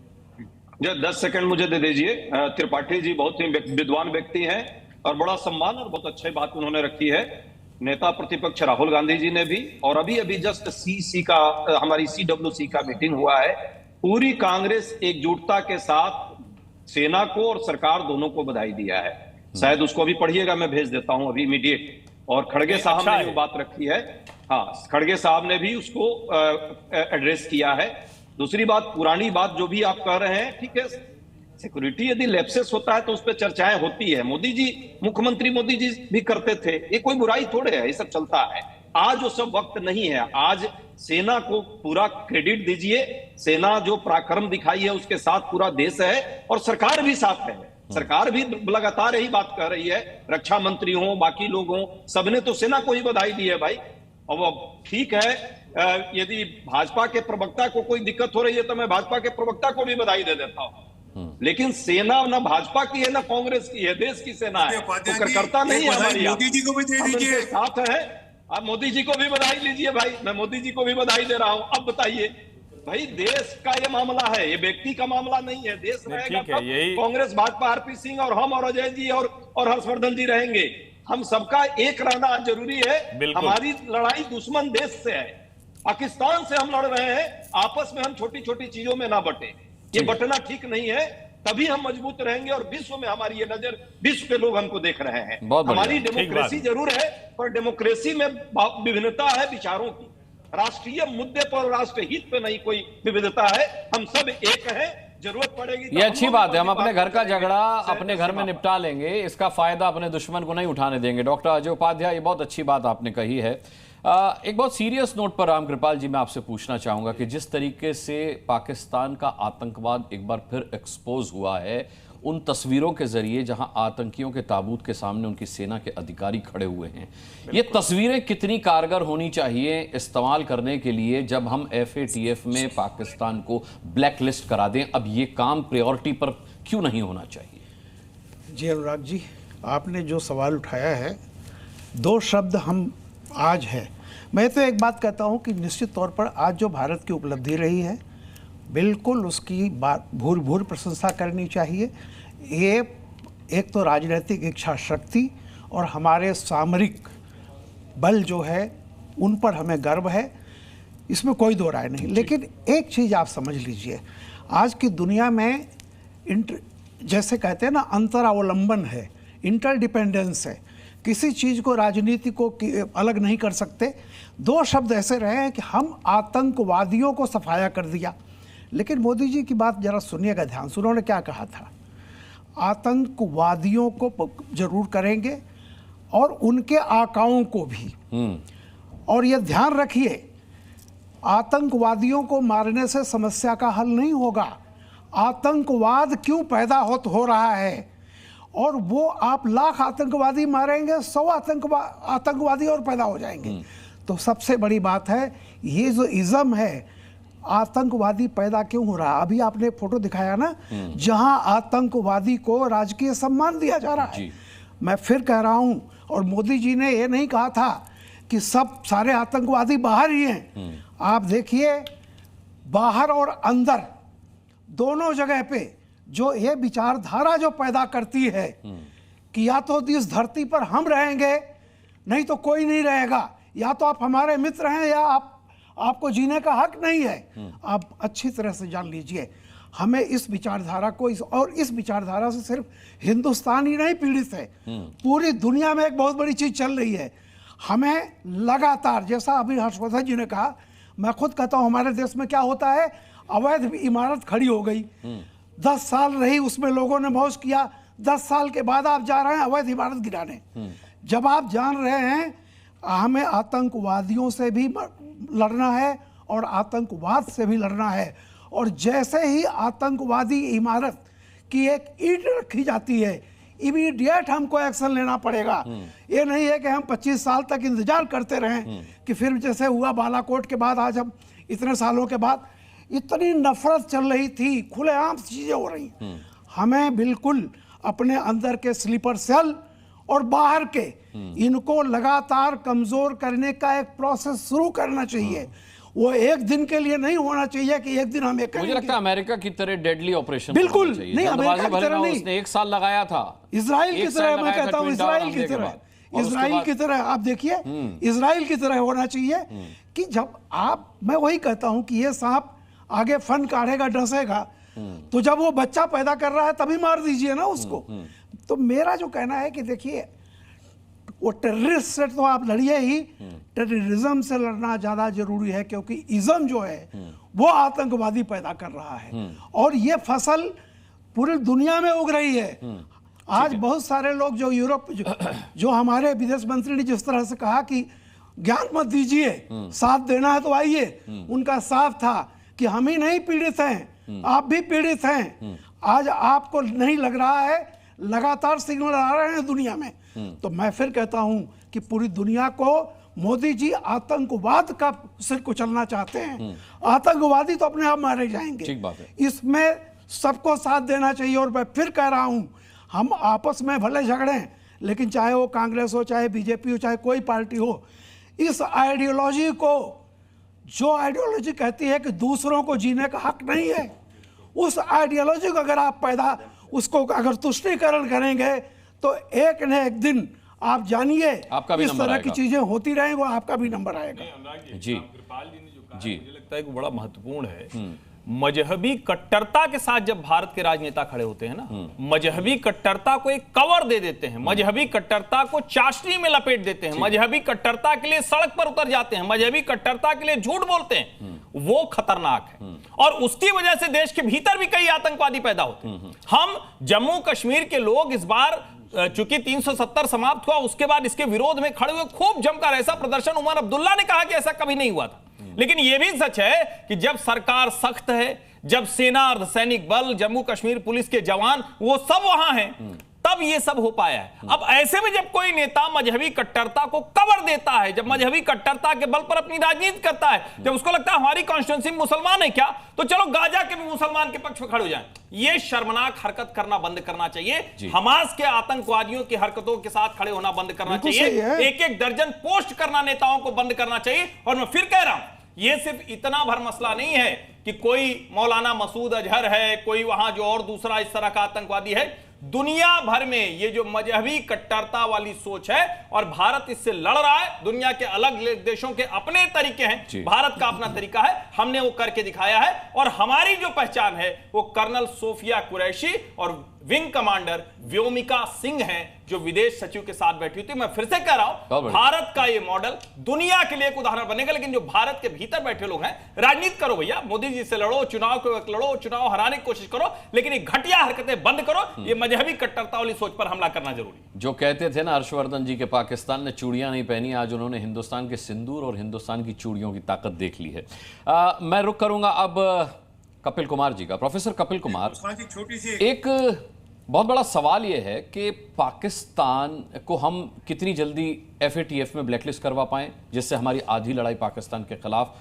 10 सेकंड मुझे दे दीजिए। त्रिपाठी जी बहुत ही विद्वान व्यक्ति हैं और बड़ा सम्मान और बहुत अच्छी बात उन्होंने रखी है। नेता प्रतिपक्ष राहुल गांधी जी ने भी, और अभी जस्ट सीसी का, हमारी CWC का मीटिंग हुआ है। पूरी कांग्रेस एकजुटता के साथ सेना को और सरकार दोनों को बधाई दिया है। शायद उसको भी पढ़िएगा, मैं भेज देता हूं अभी इमीडिएट। और खड़गे साहब ने जो बात रखी है, हाँ, खड़गे साहब ने भी उसको एड्रेस किया है। दूसरी बात, पुरानी बात जो भी आप कह रहे हैं, ठीक है, सिक्योरिटी यदि लैप्सेस होता है तो उस पर चर्चाएं होती है। मोदी जी, मुख्यमंत्री मोदी जी भी करते थे, ये कोई बुराई थोड़े है, ये सब चलता है। आज वो सब वक्त नहीं है। आज सेना को पूरा क्रेडिट दीजिए। सेना जो पराक्रम दिखाई है उसके साथ पूरा देश है, और सरकार भी साथ है। सरकार भी लगातार यही बात कर रही है, रक्षा मंत्री हो, बाकी लोग हो, सबने तो सेना को ही बधाई दी है भाई। अब ठीक है, यदि भाजपा के प्रवक्ता को कोई दिक्कत हो रही है तो मैं भाजपा के प्रवक्ता को भी बधाई दे देता हूं। लेकिन सेना ना भाजपा की है ना कांग्रेस की है, देश की सेना है, तो करता नहीं है हमारी। मोदी जी को भी दे दीजिए, साथ है। आप मोदी जी को भी बधाई लीजिए भाई, मैं मोदी जी को भी बधाई दे रहा हूं। अब बताइए भाई, देश का ये मामला है, ये व्यक्ति का मामला नहीं है। देश रहेगा तब कांग्रेस, भाजपा, आरपी सिंह और हम और अजय जी और हर्षवर्धन जी रहेंगे। हम सबका एक रहना जरूरी है। हमारी लड़ाई दुश्मन देश से है, पाकिस्तान से हम लड़ रहे हैं। आपस में हम छोटी छोटी चीजों में ना बटे, ये बटना ठीक नहीं है। तभी हम मजबूत रहेंगे और विश्व में हमारी ये नजर, विश्व के लोग हमको देख रहे हैं। हमारी डेमोक्रेसी जरूर है, पर डेमोक्रेसी में विभिन्नता है विचारों की। राष्ट्रीय मुद्दे पर, राष्ट्र हित पे नहीं कोई विविधता है। हम सब एक हैं, जरूरत पड़ेगी ये अच्छी बात है। हम अपने घर का झगड़ा अपने घर में निपटा लेंगे, इसका फायदा अपने दुश्मन को नहीं उठाने देंगे। डॉक्टर अजय उपाध्याय, ये बहुत अच्छी बात आपने कही है। एक बहुत सीरियस नोट पर रामकृपाल जी मैं आपसे पूछना चाहूंगा कि जिस तरीके से पाकिस्तान का आतंकवाद एक बार फिर एक्सपोज हुआ है उन तस्वीरों के जरिए जहां आतंकियों के ताबूत के सामने उनकी सेना के अधिकारी खड़े हुए हैं, ये तस्वीरें कितनी कारगर होनी चाहिए इस्तेमाल करने के लिए जब हम FATF में पाकिस्तान को ब्लैकलिस्ट करा दें? अब ये काम प्रायोरिटी पर क्यों नहीं होना चाहिए? जी अनुराग जी, आपने जो सवाल उठाया है, दो शब्द हम आज है। मैं तो एक बात कहता हूं कि निश्चित तौर पर आज जो भारत की उपलब्धि रही है, बिल्कुल उसकी भूर प्रशंसा करनी चाहिए। ये एक तो राजनीतिक इच्छा शक्ति और हमारे सामरिक बल जो है उन पर हमें गर्व है, इसमें कोई दो राय नहीं। लेकिन एक चीज़ आप समझ लीजिए, आज की दुनिया में जैसे कहते हैं ना, अंतरावलंबन है, इंटरडिपेंडेंस है। किसी चीज़ को, राजनीति को अलग नहीं कर सकते। दो शब्द ऐसे रहे हैं कि हम आतंकवादियों को सफाया कर दिया। लेकिन मोदी जी की बात जरा सुनिएगा ध्यान से, उन्होंने क्या कहा था? आतंकवादियों को जरूर करेंगे और उनके आकाओं को भी। और ये ध्यान रखिए, आतंकवादियों को मारने से समस्या का हल नहीं होगा। आतंकवाद क्यों पैदा हो रहा है, और वो आप लाख आतंकवादी मारेंगे, 100 आतंकवादी और पैदा हो जाएंगे। तो सबसे बड़ी बात है, ये जो इज़म है, आतंकवादी पैदा क्यों हो रहा है? अभी आपने फोटो दिखाया ना, जहां आतंकवादी को राजकीय सम्मान दिया जा रहा है। मैं फिर कह रहा हूं, और मोदी जी ने ये नहीं कहा था कि सब सारे आतंकवादी बाहर ही हैं। आप देखिए, बाहर और अंदर दोनों जगह पे जो ये विचारधारा जो पैदा करती है कि या तो इस धरती पर हम रहेंगे, नहीं तो कोई नहीं रहेगा, या तो आप हमारे मित्र हैं या आपको जीने का हक नहीं है। आप अच्छी तरह से जान लीजिए, हमें इस विचारधारा को और इस विचारधारा से सिर्फ हिंदुस्तान ही नहीं पीड़ित है, पूरी दुनिया में एक बहुत बड़ी चीज चल रही है। हमें लगातार, जैसा अभी हर्षवर्धन जी ने कहा, मैं खुद कहता हूं, हमारे देश में क्या होता है, अवैध इमारत खड़ी हो गई, 10 साल रही, उसमें लोगों ने मौज किया, 10 साल के बाद आप जा रहे हैं अवैध इमारत गिराने। जब आप जान रहे हैं हमें आतंकवादियों से भी लड़ना है और आतंकवाद से भी लड़ना है, और जैसे ही आतंकवादी इमारत की एक ईंट रखी जाती है, इमीडिएट हमको एक्शन लेना पड़ेगा। ये नहीं है कि हम 25 साल तक इंतजार करते रहें कि फिर जैसे हुआ बालाकोट के बाद, आज हम इतने सालों के बाद, इतनी नफरत चल रही थी, खुलेआम चीजें हो रही। हमें बिल्कुल अपने अंदर के स्लीपर सेल और बाहर के, इनको लगातार कमजोर करने का एक प्रोसेस शुरू करना चाहिए। वो एक दिन के लिए नहीं होना चाहिए कि एक दिन हम एक मुझे लगता है अमेरिका की तरह डेडली ऑपरेशन बिल्कुल नहीं, अमेरिका की तरह नहीं, उसने 1 साल लगाया था। इजराइल की तरह, मैं कहता हूं इजराइल की तरह, इजराइल की तरह आप देखिए, इजराइल की तरह होना चाहिए कि जब आप, मैं वही कहता हूं कि ये सांप आगे फन काढ़ेगा, डसेगा, तो जब वो बच्चा पैदा कर रहा है तभी मार दीजिए ना उसको। तो मेरा जो कहना है कि देखिए, वो टेररिस्ट से तो आप लड़िए ही, टेररिज्म से लड़ना ज्यादा जरूरी है, क्योंकि इज्म जो है वो आतंकवादी पैदा कर रहा है, और ये फसल पूरी दुनिया में उग रही है। आज बहुत सारे लोग जो यूरोप, जो हमारे विदेश मंत्री ने जिस तरह से कहा कि ज्ञान मत दीजिए, साथ देना है तो आइए, उनका साफ था कि हम ही नहीं पीड़ित हैं, आप भी पीड़ित हैं। आज आपको नहीं लग रहा है, लगातार सिग्नल आ रहे हैं दुनिया में। तो मैं फिर कहता हूं कि पूरी दुनिया को मोदी जी आतंकवाद का सिर कुचलना चाहते हैं। आतंकवादी तो अपने आप मारे जाएंगे, ठीक बात है। इसमें सबको साथ देना चाहिए। और मैं फिर कह रहा हूं, हम आपस में भले झगड़ें, लेकिन चाहे वो कांग्रेस हो, चाहे बीजेपी हो, चाहे कोई पार्टी हो, इस आइडियोलॉजी को, जो आइडियोलॉजी कहती है कि दूसरों को जीने का हक नहीं है, उस आइडियोलॉजी को अगर आप उसको अगर तुष्टीकरण करेंगे तो एक न एक दिन आप जानिए इस तरह की चीजें होती रहेंगी, आपका भी नंबर आएगा। जी, कृपाल जी ने जो कहा मुझे लगता है कि बड़ा महत्वपूर्ण है। मजहबी कट्टरता के साथ जब भारत के राजनेता खड़े होते हैं ना, मजहबी कट्टरता को एक कवर दे देते हैं, मजहबी कट्टरता को चाशनी में लपेट देते हैं, मजहबी कट्टरता के लिए सड़क पर उतर जाते हैं, मजहबी कट्टरता के लिए झूठ बोलते हैं, वो खतरनाक है। और उसकी वजह से देश के भीतर भी कई आतंकवादी पैदा होते हैं। हम जम्मू कश्मीर के लोग इस बार, चूंकि 370 समाप्त हुआ, उसके बाद इसके विरोध में खड़े हुए, खूब जमकर ऐसा प्रदर्शन, उमर अब्दुल्ला ने कहा कि ऐसा कभी नहीं हुआ था। लेकिन यह भी सच है कि जब सरकार सख्त है, जब सेना, अर्धसैनिक बल, जम्मू कश्मीर पुलिस के जवान वो सब वहां हैं, तब ये सब हो पाया है। अब ऐसे में जब कोई नेता मजहबी कट्टरता को कवर देता है, जब मजहबी कट्टरता के बल पर अपनी राजनीति करता है, जब उसको लगता है हमारी कॉन्स्टिट्यूंसी मुसलमान है क्या, तो चलो गाजा के भी मुसलमान के पक्ष में खड़े हो जाएं। ये शर्मनाक हरकत करना बंद करना चाहिए। हमास के आतंकवादियों की हरकतों के साथ खड़े होना बंद करना चाहिए। एक एक दर्जन पोस्ट करना नेताओं को बंद करना चाहिए। और मैं फिर कह रहा हूं, यह सिर्फ इतना भर मसला नहीं है कि कोई मौलाना मसूद अजहर है, कोई वहां जो और दूसरा इस तरह का आतंकवादी है। दुनिया भर में ये जो मजहबी कट्टरता वाली सोच है, और भारत इससे लड़ रहा है। दुनिया के अलग देशों के अपने तरीके हैं, भारत का अपना तरीका है, हमने वो करके दिखाया है। और हमारी जो पहचान है वो कर्नल सोफिया कुरैशी और विंग कमांडर व्योमिका सिंह हैं, जो विदेश सचिव के साथ बैठी थी। मैं फिर से कह रहा हूं, भारत का ये मॉडल दुनिया के लिए एक उदाहरण बनेगा। लेकिन जो भारत के भीतर बैठे लोग हैं, राजनीति करो भैया, मोदी जी से लड़ो, चुनाव के वक्त लड़ो, चुनाव हराने की कोशिश करो, लेकिन ये घटिया हरकतें बंद करो। ये मजहबी कट्टरता वाली सोच पर हमला करना जरूरी। जो कहते थे ना हर्षवर्धन जी के पाकिस्तान ने चूड़ियां नहीं पहनी, आज उन्होंने हिंदुस्तान के सिंदूर और हिंदुस्तान की चूड़ियों की ताकत देख ली है। मैं रुक करूंगा अब कपिल कुमार जी का। प्रोफेसर कपिल कुमार, छोटी सी एक बहुत बड़ा सवाल यह है कि पाकिस्तान को हम कितनी जल्दी FATF में ब्लैकलिस्ट करवा पाएं, जिससे हमारी आधी लड़ाई पाकिस्तान के खिलाफ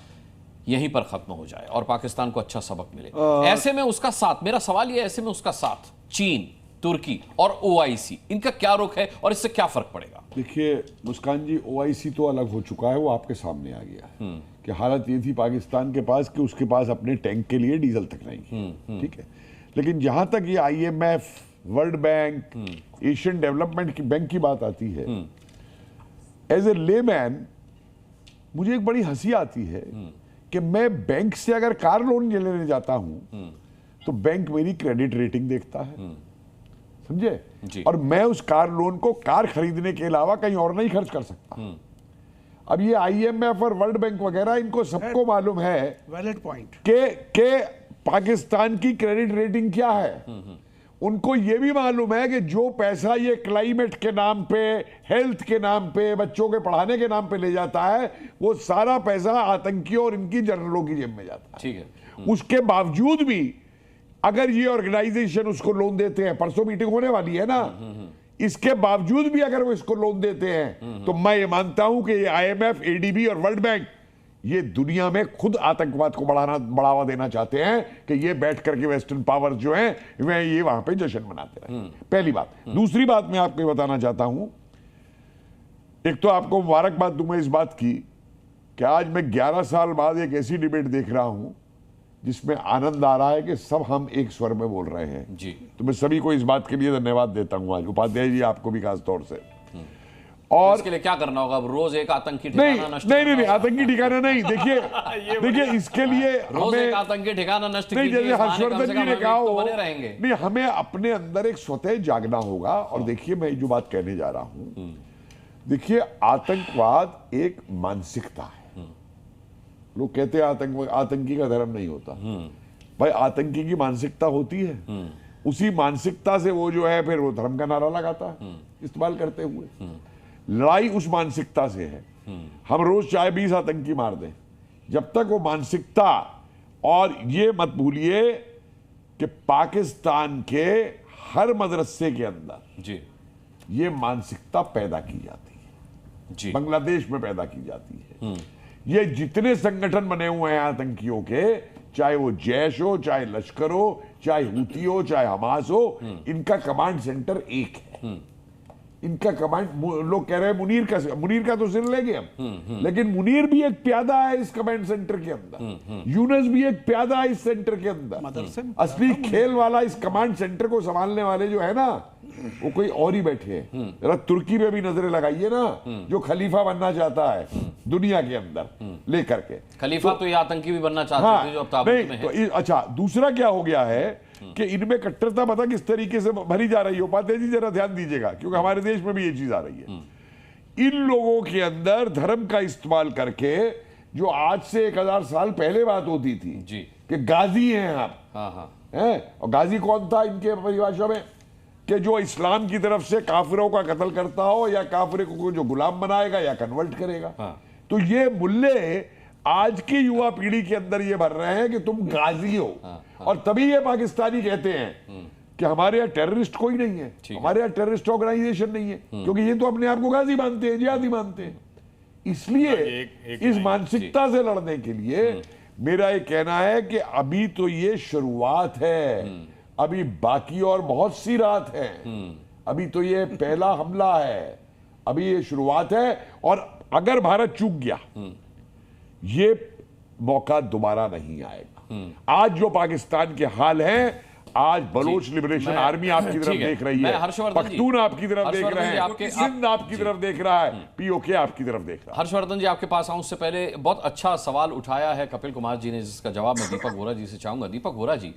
यहीं पर खत्म हो जाए और पाकिस्तान को अच्छा सबक मिले। ऐसे में उसका साथ, मेरा सवाल यह, ऐसे में उसका साथ चीन, तुर्की और OIC, इनका क्या रुख है और इससे क्या फर्क पड़ेगा? देखिए मुस्कान जी, OIC तो अलग हो चुका है, वो आपके सामने आ गया है कि हालत ये थी पाकिस्तान के पास कि उसके पास अपने टैंक के लिए डीजल तक नहीं, ठीक है। लेकिन जहां तक ये IMF, world bank, Asian development bank की बात आती है, एज ए लेमैन मुझे एक बड़ी हंसी आती है कि मैं बैंक से अगर कार लोन लेने जाता हूं तो बैंक मेरी क्रेडिट रेटिंग देखता है, समझे, और मैं उस कार लोन को कार खरीदने के अलावा कहीं और नहीं खर्च कर सकता। अब ये IMF और वर्ल्ड बैंक वगैरह, इनको सबको मालूम है वैलिड पॉइंट के पाकिस्तान की क्रेडिट रेटिंग क्या है। उनको ये भी मालूम है कि जो पैसा ये क्लाइमेट के नाम पे, हेल्थ के नाम पे, बच्चों के पढ़ाने के नाम पे ले जाता है, वो सारा पैसा आतंकियों और इनकी जनरलों की जेब में जाता है। ठीक है। उसके बावजूद भी अगर ये ऑर्गेनाइजेशन उसको लोन देते हैं, परसों मीटिंग होने वाली है ना, इसके बावजूद भी अगर वो इसको लोन देते हैं, तो मैं ये मानता हूं कि ये IMF, ADB और वर्ल्ड बैंक ये दुनिया में खुद आतंकवाद को बढ़ावा देना चाहते हैं कि ये बैठ करके वेस्टर्न पावर्स जो हैं वे ये वहां पे जश्न मनाते रहे। पहली बात। दूसरी बात मैं आपको बताना चाहता हूं, एक तो आपको मुबारकबाद दूं मैं इस बात की कि आज मैं 11 साल बाद एक ऐसी डिबेट देख रहा हूं जिसमें आनंद आ रहा है कि सब हम एक स्वर में बोल रहे हैं जी। तो मैं सभी को इस बात के लिए धन्यवाद देता हूं आज, उपाध्याय जी आपको भी खास तौर से। और इसके लिए क्या करना होगा? अब रोज एक आतंकी ठिकाना नष्ट नहीं आतंकी ठिकाना नहीं। देखिए इसके लिए रोज एक आतंकी ठिकाना नष्ट नहीं, जैसे हर्षवर्धन जी ने कहा हो, बने रहेंगे। नहीं, हमें अपने अंदर एक स्वतः जागना होगा। और देखिए मैं जो बात कहने जा रहा हूं, देखिए आतंकवाद एक मानसिकता है। लोग कहते हैं आतंकी का धर्म नहीं होता, भाई आतंकी की मानसिकता होती है। उसी मानसिकता से वो जो है फिर वो धर्म का नारा लगाता है इस्तेमाल करते हुए। लड़ाई उस मानसिकता से है। हम रोज चाहे 20 आतंकी मार दें, जब तक वो मानसिकता, और ये मत भूलिए कि पाकिस्तान के हर मदरसे के अंदर जी ये मानसिकता पैदा की जाती है जी, बांग्लादेश में पैदा की जाती है। ये जितने संगठन बने हुए हैं आतंकियों के, चाहे वो जैश हो, चाहे लश्कर हो, चाहे हुती हो, चाहे हमास हो, इनका कमांड सेंटर एक है। इनका कमांड, लोग कह रहे हैं मुनीर का तो सिर लेंगे हम, लेकिन मुनीर भी एक प्यादा है इस कमांड सेंटर के अंदर, यूनुस भी एक प्यादा है इस सेंटर के अंदर। असली खेल वाला इस कमांड सेंटर को संभालने वाले जो है ना, वो कोई और ही बैठे हैं। जरा तुर्की पे भी नजरें लगाइए ना, जो खलीफा बनना चाहता है दुनिया के अंदर लेकर के। खलीफा तो ये आतंकी भी बनना चाहते थे जो अब ताबूत में है। अच्छा, दूसरा क्या हो गया है कि इनमें कट्टरता पता किस तरीके से भरी जा रही है। उपाध्याय जी जरा ध्यान दीजिएगा, क्योंकि हमारे देश में भी ये चीज आ रही है। इन लोगों के अंदर धर्म का इस्तेमाल करके, जो आज से 1000 साल पहले बात होती थी जी कि गाजी हैं आप, हैं, और गाजी कौन था इनके परिभाषा में, कि जो इस्लाम की तरफ से काफिरों का कत्ल करता हो, या काफिर को जो गुलाम बनाएगा या कन्वर्ट करेगा। तो ये मुल्ले आज की युवा पीढ़ी के अंदर ये भर रहे हैं कि तुम गाजी हो, और तभी ये पाकिस्तानी कहते हैं कि हमारे यहाँ टेररिस्ट कोई नहीं है, हमारे यहाँ टेररिस्ट ऑर्गेनाइजेशन नहीं है, क्योंकि ये तो अपने आप को गाजी मानते हैं, जिहादी मानते हैं। इसलिए इस मानसिकता से लड़ने के लिए मेरा ये कहना है कि अभी तो ये शुरुआत है, अभी बाकी और बहुत सी रात है, अभी तो ये पहला हमला है, अभी ये शुरुआत है। और अगर भारत चूक गया, ये मौका दोबारा नहीं आएगा। आज जो पाकिस्तान के हाल हैं, आज बलोच लिबरेशन आर्मी आपकी तरफ देख रही है, पख्तून आपकी तरफ देख रहे हैं, सिंध आपकी तरफ देख रहा है, पीओके आपकी तरफ देख रहा है। हर्षवर्धन जी, आपके पास आऊं उससे पहले बहुत अच्छा सवाल उठाया है कपिल कुमार जी ने, जिसका जवाब मैं दीपक वोरा जी से चाहूंगा। दीपक वोरा जी,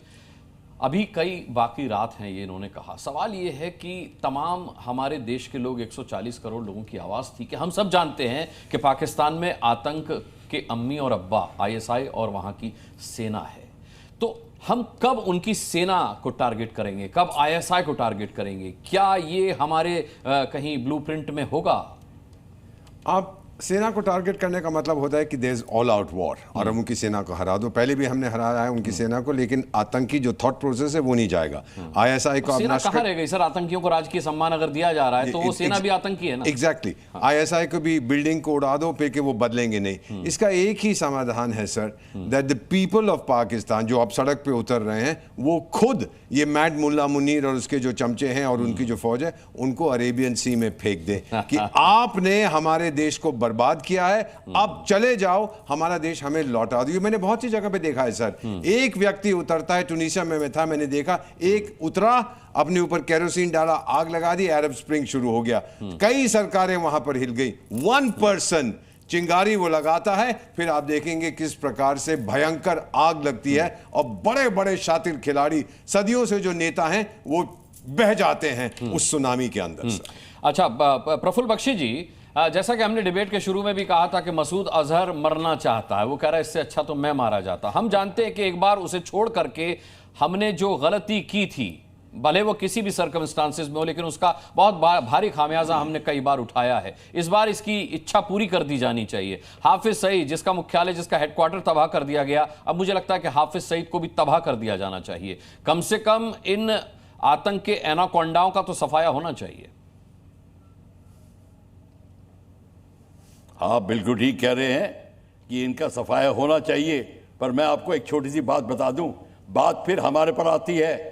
अभी कई बाकी रात हैं, ये इन्होंने कहा। सवाल ये है कि तमाम हमारे देश के लोग, 140 करोड़ लोगों की आवाज़ थी कि हम सब जानते हैं कि पाकिस्तान में आतंक के अम्मी और अब्बा आईएसआई और वहाँ की सेना है। तो हम कब उनकी सेना को टारगेट करेंगे, कब आईएसआई को टारगेट करेंगे? क्या ये हमारे कहीं ब्लूप्रिंट में होगा? आप सेना को टारगेट करने का मतलब होता है कि there is all out war, और हम उनकी सेना को हरा दो। पहले भी हमने हराया है उनकी सेना को, लेकिन आतंकी जो थॉट प्रोसेस है वो नहीं जाएगा। आईएसआई को सेना कहाँ रह गई सर? आतंकियों को राजकीय सम्मान अगर दिया जा रहा है तो वो सेना भी आतंकी है ना। एग्जैक्टली। आईएसआई को भी बिल्डिंग को उड़ा दो, फिर कि वो बदलेंगे नहीं। इसका एक ही समाधान है sir, that the people of Pakistan जो अब सड़क पे उतर रहे हैं, वो खुद ये मैड मुल्ला मुनीर और उसके जो चमचे हैं और उनकी जो फौज है, उनको अरेबियन सी में फेंक दे कि आपने हमारे देश को बर्बाद किया है, अब चले जाओ, हमारा देश हमें लौटा दो। मैंने बहुत सी जगह पे देखा है सर, एक व्यक्ति उतरता है, टूनिसिया में मैं था, मैंने देखा, एक उतरा, अपने ऊपर केरोसिन डाला, आग लगा दी, अरब स्प्रिंग शुरू हो गया। कई सरकारें वहां पर हिल गई। 1% चिंगारी वो लगाता है, फिर आप देखेंगे किस प्रकार से भयंकर आग लगती है, और बड़े बड़े शातिर खिलाड़ी, सदियों से जो नेता हैं, वो बह जाते हैं उस सुनामी के अंदर। अच्छा, प्रफुल्ल बख्शी जी, जैसा कि हमने डिबेट के शुरू में भी कहा था कि मसूद अजहर मरना चाहता है, वो कह रहा है इससे अच्छा तो मैं मारा जाता। हम जानते हैं कि एक बार उसे छोड़ करके हमने जो गलती की थी, भले वो किसी भी सर्कमस्टांसेस में हो, लेकिन उसका बहुत भारी खामियाजा हमने कई बार उठाया है। इस बार इसकी इच्छा पूरी कर दी जानी चाहिए। हाफिज सईद, जिसका मुख्यालय, जिसका हेडक्वार्टर तबाह कर दिया गया, अब मुझे लगता है कि हाफिज सईद को भी तबाह कर दिया जाना चाहिए। कम से कम इन आतंक के एनाकोंडाओं का तो सफाया होना चाहिए। हाँ, बिल्कुल ठीक कह रहे हैं कि इनका सफाया होना चाहिए, पर मैं आपको एक छोटी सी बात बता दूं। बात फिर हमारे पर आती है।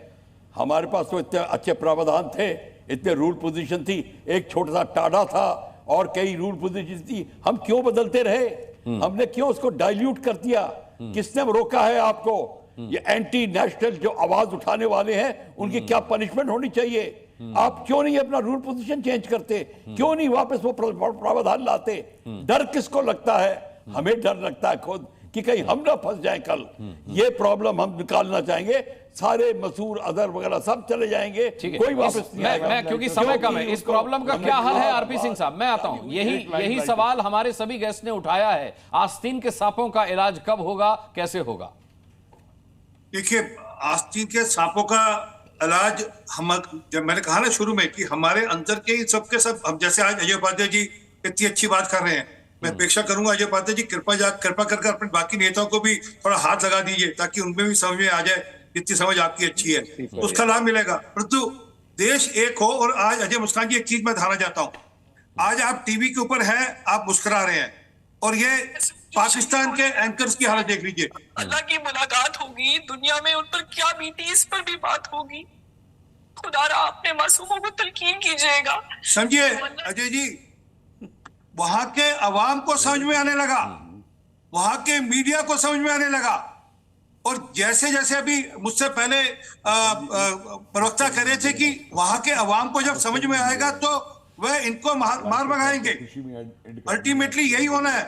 हमारे पास तो इतने अच्छे प्रावधान थे, इतने रूल पोजीशन थी, एक छोटा सा टाडा था और कई रूल पोजीशन थी। हम क्यों बदलते रहे? हमने क्यों उसको डाइल्यूट कर दिया? किसने रोका है आपको? ये एंटी नेशनल जो आवाज उठाने वाले हैं, उनकी क्या पनिशमेंट होनी चाहिए? आप क्यों नहीं अपना रूल पोजीशन चेंज करते? क्यों नहीं वापस वो प्रावधान लाते? डर किसको लगता है? हमें डर लगता है खुद कि कहीं हम ना फंस जाए कल। ये प्रॉब्लम हम निकालना चाहेंगे। सारे मसूद अजहर वगैरह सब चले जाएंगे, कोई वापस नहीं आएगा। मैं क्योंकि समय कम है, इस प्रॉब्लम का क्या हल है? आरपी सिंह साहब, मैं आता हूं। यही सवाल हमारे सभी गेस्ट ने उठाया है। आस्तीन के सांपों का इलाज कब होगा, कैसे होगा? देखिए, आस्तीन के सांपों का इलाज, हम जब मैंने कहा ना शुरू में कि हमारे अंदर के सबके सब, हम जैसे आज अजय उपाध्याय जी इतनी अच्छी बात कर रहे हैं, मैं अपेक्षा करूंगा अजय उपाध्याय जी कृपा करके अपने बाकी नेताओं को भी थोड़ा हाथ लगा दीजिए, ताकि उनमें भी समझ में आ जाए, इतनी समझ आपकी अच्छी है, उसका लाभ मिलेगा। परंतु देश एक हो। और आज अजय मुस्कान जी, एक चीज मैं दिखाना चाहता हूं। आज आप टीवी के ऊपर हैं, आप मुस्कुरा रहे हैं, और ये पाकिस्तान के एंकर्स की हालत देख लीजिए। अल्लाह की मुलाकात होगी, दुनिया में उन पर क्या बीती इस पर भी बात होगी। खुदारा अपने मासूमों को तलकीन कीजिएगा। समझिए अजय जी, वहां के अवाम को समझ में आने लगा, वहां के मीडिया को समझ में आने लगा, और जैसे जैसे अभी मुझसे पहले प्रवक्ता कह रहे थे कि वहां के अवाम को जब समझ में आएगा तो वह इनको मार भगाएंगे। अल्टीमेटली यही होना है।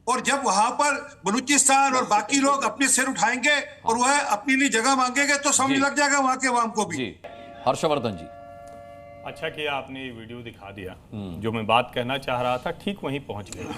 और जब वहां पर बलूचिस्तान और बाकी लोग अपने सिर उठाएंगे और वह अपने लिए जगह मांगेंगे तो समझ लग जाएगा वहां के अवाम को भी। हर्षवर्धन जी, अच्छा किया आपने ये वीडियो दिखा दिया। जो मैं बात कहना चाह रहा था ठीक वहीं पहुंच गया।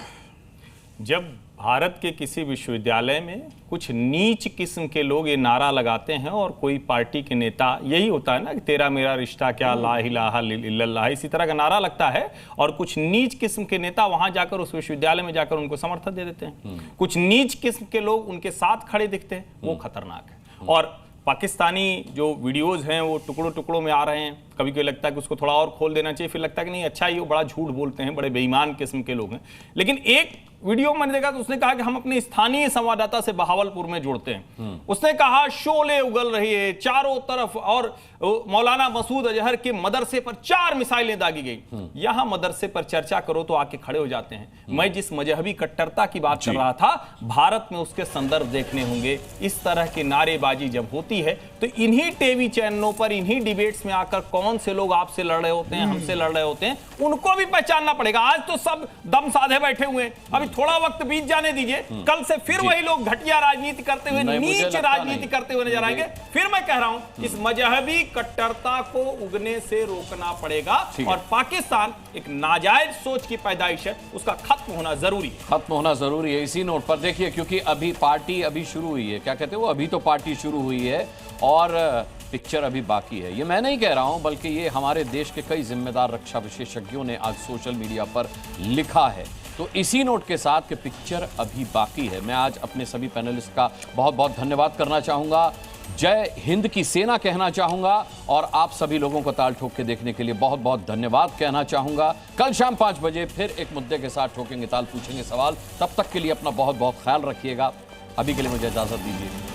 जब भारत के किसी विश्वविद्यालय में कुछ नीच किस्म के लोग ये नारा लगाते हैं और कोई पार्टी के नेता, यही होता है ना कि तेरा मेरा रिश्ता क्या, ला इलाहा इल्लल्लाह, इसी तरह का नारा लगता है, और कुछ नीच किस्म के नेता वहां जाकर उस विश्वविद्यालय में जाकर उनको समर्थन दे देते हैं। कुछ नीच किस्म के लोग उनके साथ खड़े दिखते हैं, वो खतरनाक है। और पाकिस्तानी जो वीडियोस हैं वो टुकड़ों टुकड़ों में आ रहे हैं। कभी कभी लगता है कि उसको थोड़ा और खोल देना चाहिए, फिर लगता है कि नहीं अच्छा, ये बड़ा झूठ बोलते हैं, बड़े बेईमान किस्म के लोग हैं। लेकिन एक वीडियो मैंने देखा तो उसने कहा कि हम अपने स्थानीय संवाददाता से बहावलपुर में जुड़ते हैं। उसने कहा शोले उगल रही है चारों तरफ और मौलाना मसूद अजहर के मदरसे पर 4 मिसाइलें दागी गई। यहां मदरसे पर चर्चा करो तो आके खड़े हो जाते हैं। मैं जिस मजहबी कट्टरता की बात कर रहा था, भारत में उसके संदर्भ देखने होंगे। इस तरह की नारेबाजी जब होती है तो इन्हीं टीवी चैनलों पर, इन्हीं डिबेट्स में आकर कौन से लोग आपसे लड़ रहे होते हैं, हमसे लड़ रहे होते हैं, उनको भी पहचानना पड़ेगा। आज तो सब दम साधे बैठे हुए हैं, अभी थोड़ा वक्त बीत जाने दीजिए, कल से फिर वही लोग घटिया राजनीति करते हुए, नीच राजनीति करते हुए नजर आएंगे। फिर मैं कह रहा हूं, इस मजहबी कट्टरता को उगने से रोकना पड़ेगा और पाकिस्तान एक नाजायज सोच की पैदाइश है, उसका खत्म होना जरूरी है। इसी नोट पर देखिए, क्योंकि अभी पार्टी अभी शुरू हुई है, क्या कहते हैं वो, अभी तो पार्टी शुरू हुई है और पिक्चर अभी बाकी है। ये मैं नहीं कह रहा हूं, बल्कि ये हमारे देश के कई जिम्मेदार रक्षा विशेषज्ञों ने आज सोशल मीडिया पर लिखा है। तो इसी नोट के साथ कि पिक्चर अभी बाकी है, मैं आज अपने सभी पैनलिस्ट का बहुत बहुत धन्यवाद करना चाहूंगा। जय हिंद की सेना कहना चाहूंगा और आप सभी लोगों को ताल ठोक के देखने के लिए बहुत बहुत धन्यवाद कहना चाहूंगा। कल शाम 5 बजे फिर एक मुद्दे के साथ ठोकेंगे ताल, पूछेंगे सवाल। तब तक के लिए अपना बहुत बहुत ख्याल रखिएगा। अभी के लिए मुझे इजाजत दीजिए।